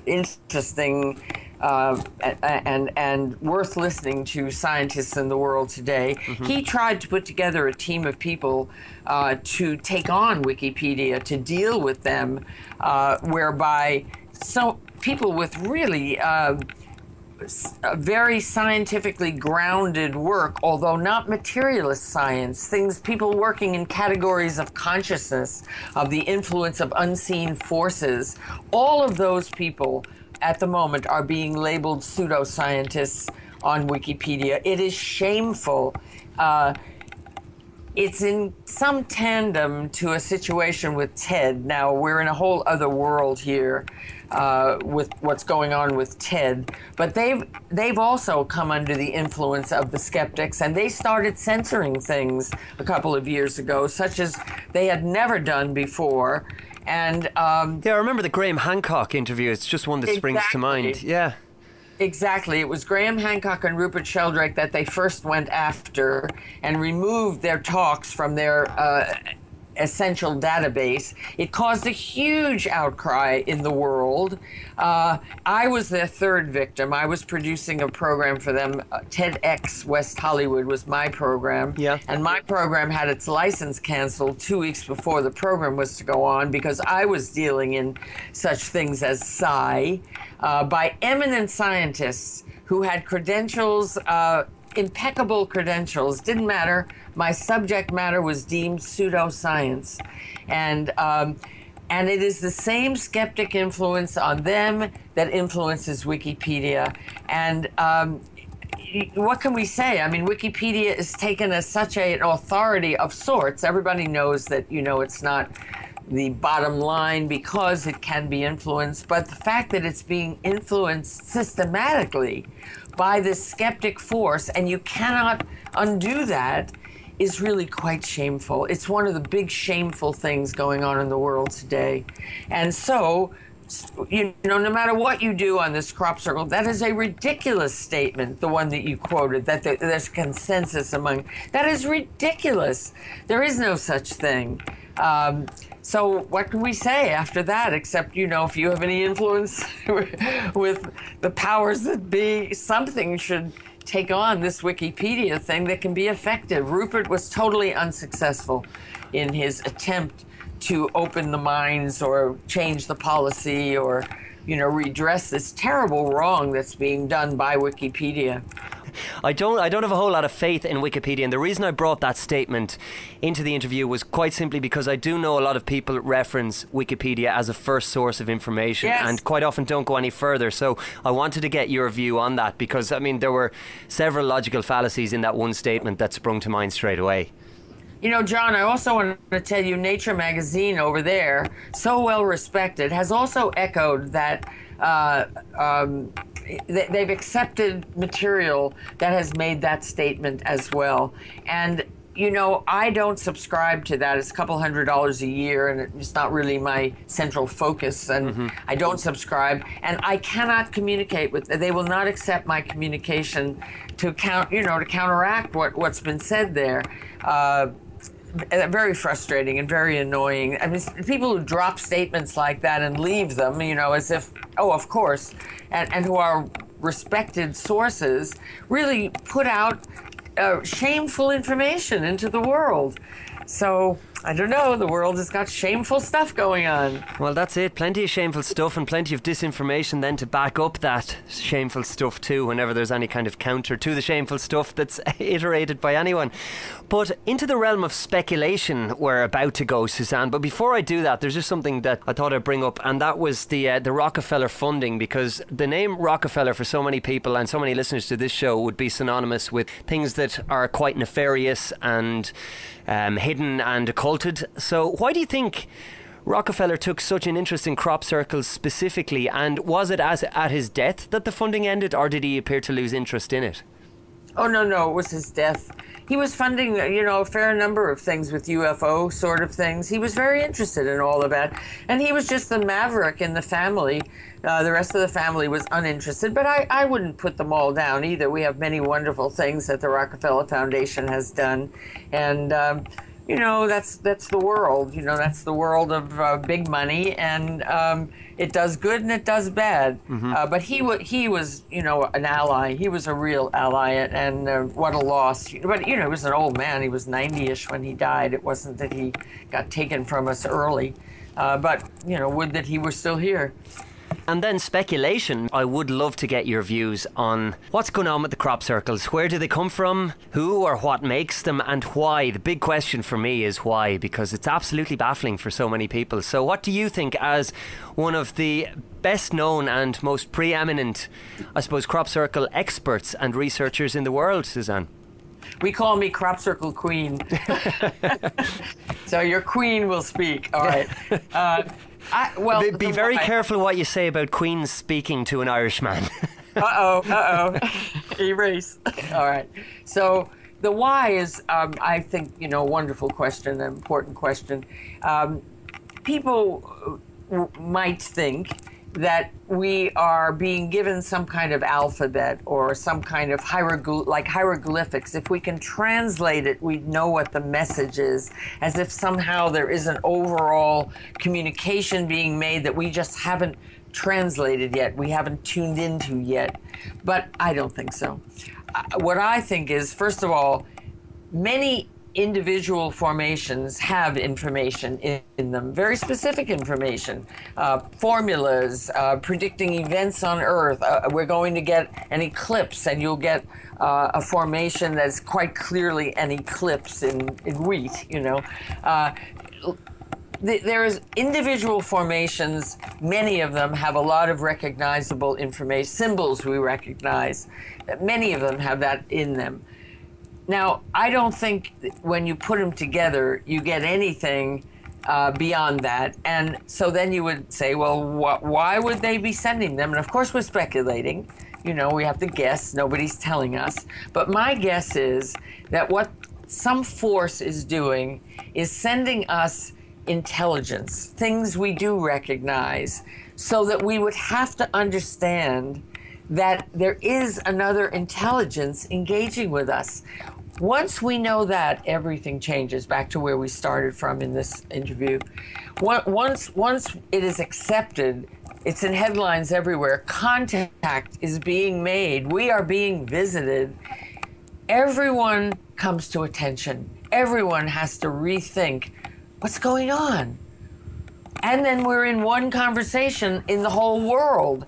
interesting and worth listening to scientists in the world today. Mm-hmm. He tried to put together a team of people to take on Wikipedia, to deal with them, whereby people with really very scientifically grounded work, although not materialist science, people working in categories of consciousness, of the influence of unseen forces, all of those people at the moment are being labeled pseudoscientists on Wikipedia. It is shameful. It's in some tandem to a situation with TED. Now, we're in a whole other world here with what's going on with TED. But they've also come under the influence of the skeptics, and they started censoring things a couple of years ago, such as they had never done before. And yeah, I remember the Graham Hancock interview. It's just one that springs to mind. Yeah. Exactly. It was Graham Hancock and Rupert Sheldrake that they first went after and removed their talks from their essential database. It caused a huge outcry in the world. I was their third victim. I was producing a program for them. TEDx West Hollywood was my program. Yeah. And my program had its license canceled 2 weeks before the program was to go on because I was dealing in such things as psi by eminent scientists who had credentials, impeccable credentials. Didn't matter. My subject matter was deemed pseudoscience. And it is the same skeptic influence on them that influences Wikipedia. And what can we say? I mean, Wikipedia is taken as such an authority of sorts. Everybody knows that, it's not the bottom line because it can be influenced. But the fact that it's being influenced systematically by this skeptic force, and you cannot undo that, is really quite shameful. It's one of the big shameful things going on in the world today. And so, no matter what you do on this crop circle, that is a ridiculous statement, the one that you quoted, that there's consensus among. That is ridiculous. There is no such thing. So what can we say after that, except, if you have any influence with the powers that be, something should take on this Wikipedia thing that can be effective. Rupert was totally unsuccessful in his attempt to open the minds or change the policy or, redress this terrible wrong that's being done by Wikipedia. I don't have a whole lot of faith in Wikipedia, and the reason I brought that statement into the interview was quite simply because I do know a lot of people reference Wikipedia as a first source of information, yes, and quite often don't go any further. So I wanted to get your view on that because, there were several logical fallacies in that one statement that sprung to mind straight away. John, I also want to tell you, Nature magazine over there, so well respected, has also echoed that they've accepted material that has made that statement as well. And, I don't subscribe to that. It's a couple $100 a year, and it's not really my central focus. And I don't subscribe. And I cannot communicate with them. They will not accept my communication to counteract what's been said there. Very frustrating and very annoying. I mean, people who drop statements like that and leave them, as if, oh, of course, and who are respected sources, really put out shameful information into the world. So, I don't know, the world has got shameful stuff going on. Well, that's it. Plenty of shameful stuff and plenty of disinformation then to back up that shameful stuff too, whenever there's any kind of counter to the shameful stuff that's iterated by anyone. But into the realm of speculation we're about to go, Suzanne. But before I do that, there's just something that I thought I'd bring up, and that was the Rockefeller funding, because the name Rockefeller for so many people and so many listeners to this show would be synonymous with things that are quite nefarious and hidden and occulted. So why do you think Rockefeller took such an interest in crop circles specifically, and was it at his death that the funding ended, or did he appear to lose interest in it? Oh, no, it was his death. He was funding, a fair number of things with UFO sort of things. He was very interested in all of that. And he was just the maverick in the family. The rest of the family was uninterested. But I wouldn't put them all down either. We have many wonderful things that the Rockefeller Foundation has done. And, that's the world. That's the world of big money. And it does good and it does bad. But he was, an ally. He was a real ally, and what a loss. But, he was an old man. He was 90-ish when he died. It wasn't that he got taken from us early. But, would that he was still here. And then speculation. I would love to get your views on what's going on with the crop circles. Where do they come from? Who or what makes them? And why? The big question for me is why, because it's absolutely baffling for so many people. So what do you think, as one of the best known and most preeminent, I suppose, crop circle experts and researchers in the world, Suzanne? We call me Crop Circle Queen. So your queen will speak. All right. Be very careful what you say about queens speaking to an Irishman. Erase. All right. So the why is, I think, a wonderful question, an important question. People might think that we are being given some kind of alphabet or some kind of hieroglyphics. If we can translate it, we know what the message is, as if somehow there is an overall communication being made that we just haven't translated yet, we haven't tuned into yet. But I don't think so. What I think is, first of all, many individual formations have information in them, very specific information, formulas, predicting events on Earth. We're going to get an eclipse, and you'll get a formation that's quite clearly an eclipse in wheat, you know. There's individual formations. Many of them have a lot of recognizable information, symbols we recognize. Many of them have that in them. Now, I don't think when you put them together, you get anything beyond that. And so then you would say, well, why would they be sending them? And of course, we're speculating. You know, we have to guess. Nobody's telling us. But my guess is that what some force is doing is sending us intelligence, things we do recognize, so that we would have to understand that there is another intelligence engaging with us. Once we know that, everything changes, back to where we started from in this interview. Once it is accepted, it's in headlines everywhere, contact is being made, we are being visited, everyone comes to attention. Everyone has to rethink what's going on. And then we're in one conversation in the whole world.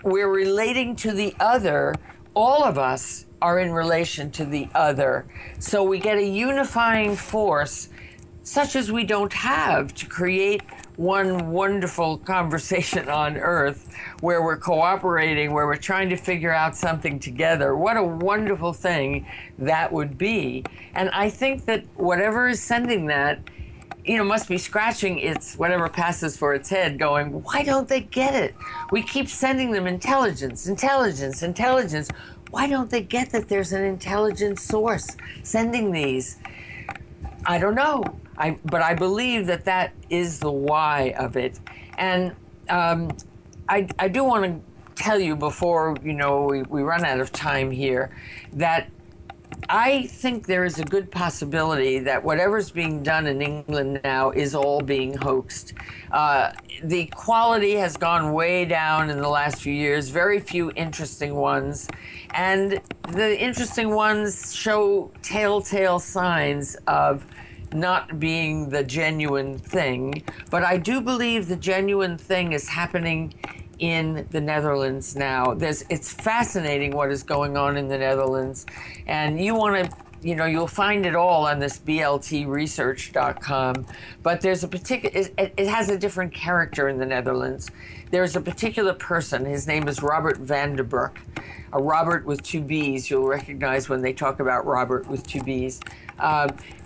We're relating to the other. All of us are in relation to the other. So we get a unifying force such as we don't have to create one wonderful conversation on Earth where we're cooperating, where we're trying to figure out something together. What a wonderful thing that would be. And I think that whatever is sending that, you know, must be scratching its whatever passes for its head, going, why don't they get it? We keep sending them intelligence, intelligence, intelligence. Why don't they get that there's an intelligent source sending these? I don't know. But I believe that that is the why of it. And I do want to tell you before, you know, we run out of time here, that I think there is a good possibility that whatever's being done in England now is all being hoaxed. The quality has gone way down in the last few years, very few interesting ones. And the interesting ones show telltale signs of not being the genuine thing. But I do believe the genuine thing is happening in the Netherlands now. It's fascinating what is going on in the Netherlands. And you want to, you know, you'll find it all on this bltresearch.com. But there's a particular, it has a different character in the Netherlands. There's a particular person, his name is Robert van den Broek. A Robert with two B's, you'll recognize when they talk about Robert with two B's.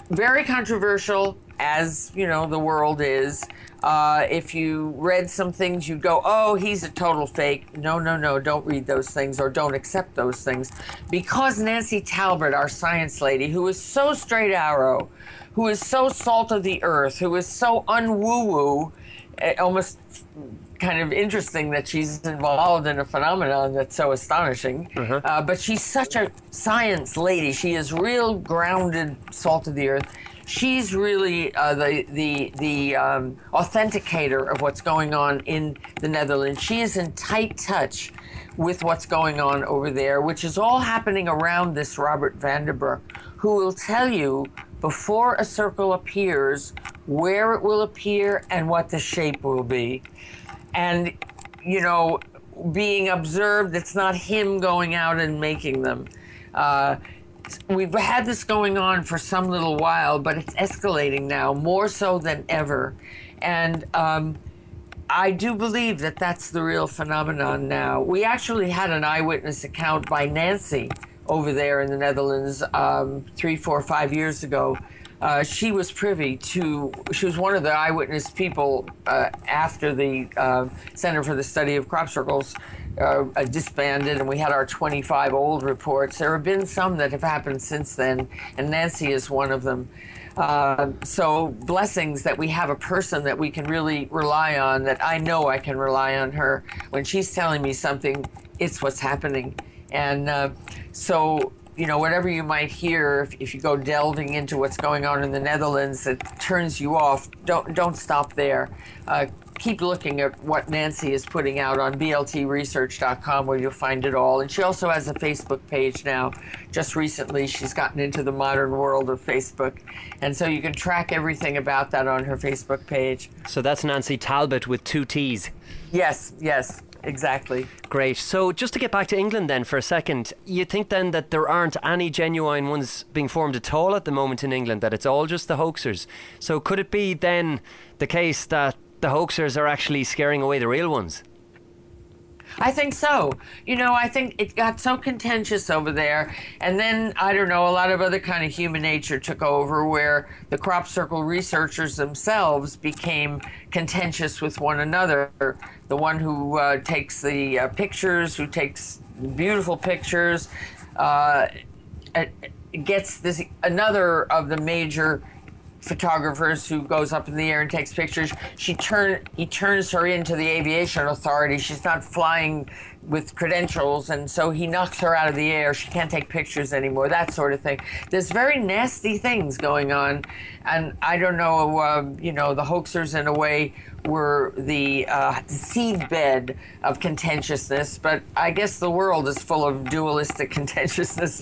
Very controversial, as you know, the world is. If you read some things, you'd go, oh, he's a total fake. No, no, no, don't read those things or don't accept those things. Because Nancy Talbot, our science lady, who is so straight arrow, who is so salt of the earth, who is so unwoo-woo, almost kind of interesting that she's involved in a phenomenon that's so astonishing. But she's such a science lady. She is real grounded salt of the earth. She's really the authenticator of what's going on in the Netherlands. She is in tight touch with what's going on over there, which is all happening around this Robert van den Broek, who will tell you before a circle appears where it will appear and what the shape will be. And, you know, being observed, it's not him going out and making them. We've had this going on for some little while, but it's escalating now, more so than ever. And I do believe that that's the real phenomenon now. We actually had an eyewitness account by Nancy over there in the Netherlands 3, 4, 5 years ago. she was privy to, she was one of the eyewitness people after the Center for the Study of Crop Circles disbanded, and we had our 25 old reports. There have been some that have happened since then, and Nancy is one of them. So blessings that we have a person that we can really rely on, that I know I can rely on her. When she's telling me something, it's what's happening. And so, you know, whatever you might hear, if you go delving into what's going on in the Netherlands that turns you off, don't stop there. Keep looking at what Nancy is putting out on bltresearch.com, where you'll find it all. And she also has a Facebook page now. Just recently, she's gotten into the modern world of Facebook. And so you can track everything about that on her Facebook page. So that's Nancy Talbot with 2 T's. Yes, yes. Exactly. Great. So just to get back to England then for a second, you think then that there aren't any genuine ones being formed at all at the moment in England, that it's all just the hoaxers? So could it be then the case that the hoaxers are actually scaring away the real ones? I think so. You know, I think it got so contentious over there. And then, I don't know, a lot of other kind of human nature took over, where the crop circle researchers themselves became contentious with one another. The one who takes the pictures, who takes beautiful pictures, gets this, another of the major photographers who goes up in the air and takes pictures. He turns her into the aviation authority. She's not flying with credentials, and so he knocks her out of the air. She can't take pictures anymore, that sort of thing. There's very nasty things going on, and I don't know, you know, the hoaxers in a way were the seedbed of contentiousness, but I guess the world is full of dualistic contentiousness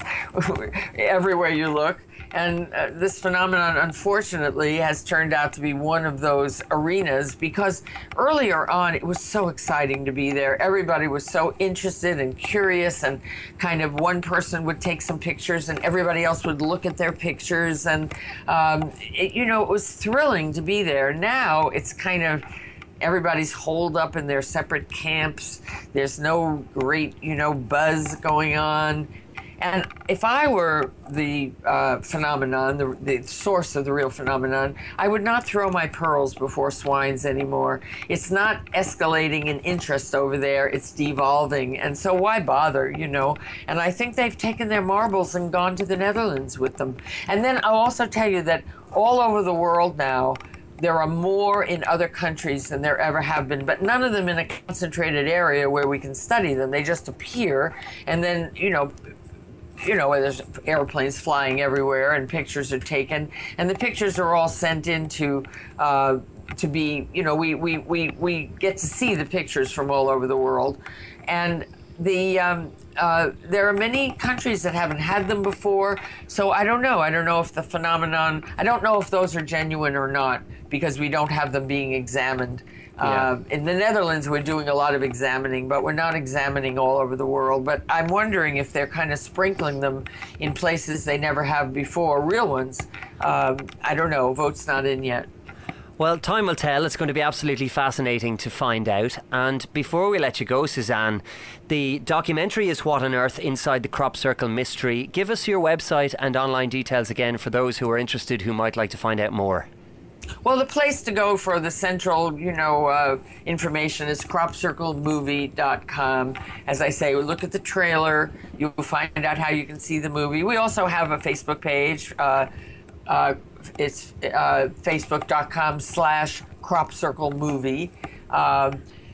everywhere you look. And this phenomenon, unfortunately, has turned out to be one of those arenas, because earlier on, it was so exciting to be there. Everybody was so interested and curious, and kind of one person would take some pictures and everybody else would look at their pictures. And, you know, it was thrilling to be there. Now it's kind of, everybody's holed up in their separate camps. There's no great, you know, buzz going on. And if I were the phenomenon, the source of the real phenomenon, I would not throw my pearls before swines anymore. It's not escalating in interest over there, it's devolving. And so why bother, you know? And I think they've taken their marbles and gone to the Netherlands with them. And then I'll also tell you that all over the world now, there are more in other countries than there ever have been, but none of them in a concentrated area where we can study them. They just appear, and then, you know, there's airplanes flying everywhere, and pictures are taken, and the pictures are all sent in to be, you know, we get to see the pictures from all over the world. And there are many countries that haven't had them before, so I don't know if the phenomenon, I don't know if those are genuine or not, because we don't have them being examined. Yeah. In the Netherlands, we're doing a lot of examining, but we're not examining all over the world. But I'm wondering if they're kind of sprinkling them in places they never have before, real ones. I don't know. Vote's not in yet. Well, time will tell. It's going to be absolutely fascinating to find out. And before we let you go, Suzanne, the documentary is What on Earth Inside the Crop Circle Mystery. Give us your website and online details again for those who are interested, who might like to find out more. Well, the place to go for the central, you know, information is cropcirclemovie.com. As I say, look at the trailer. You'll find out how you can see the movie. We also have a Facebook page. It's facebook.com/cropcirclemovie.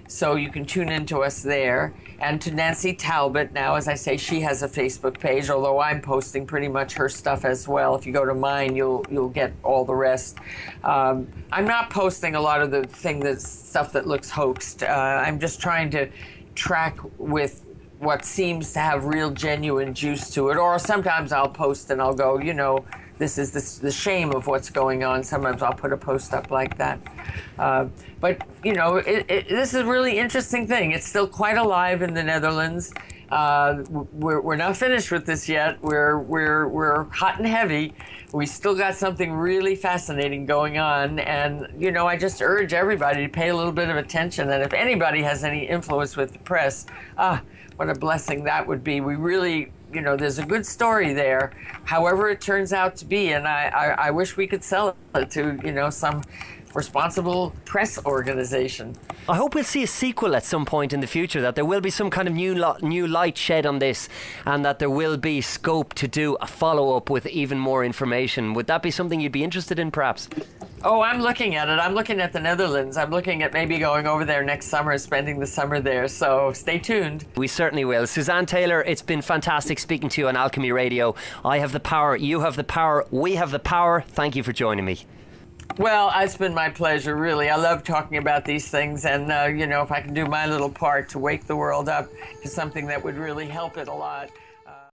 So you can tune into us there. And to Nancy Talbot, now, as I say, she has a Facebook page, although I'm posting pretty much her stuff as well. If you go to mine, you'll get all the rest. I'm not posting a lot of the stuff that looks hoaxed. I'm just trying to track with what seems to have real, genuine juice to it. Or sometimes I'll post and I'll go, you know, this is the shame of what's going on. Sometimes I'll put a post up like that. But, you know, this is a really interesting thing. It's still quite alive in the Netherlands. We're not finished with this yet. We're hot and heavy. We still got something really fascinating going on. And, you know, I just urge everybody to pay a little bit of attention. And if anybody has any influence with the press, what a blessing that would be. We really you know, there's a good story there, however it turns out to be. And I wish we could sell it to, you know, some responsible press organization. I hope we'll see a sequel at some point in the future, that there will be some kind of new light shed on this, and that there will be scope to do a follow-up with even more information. Would that be something you'd be interested in, perhaps? Oh, I'm looking at it. I'm looking at the Netherlands. I'm looking at maybe going over there next summer, spending the summer there. So stay tuned. We certainly will. Suzanne Taylor, it's been fantastic speaking to you on Alchemy Radio. I have the power, you have the power, we have the power. Thank you for joining me. Well, it's been my pleasure, really. I love talking about these things, and, you know, if I can do my little part to wake the world up to something that would really help it a lot.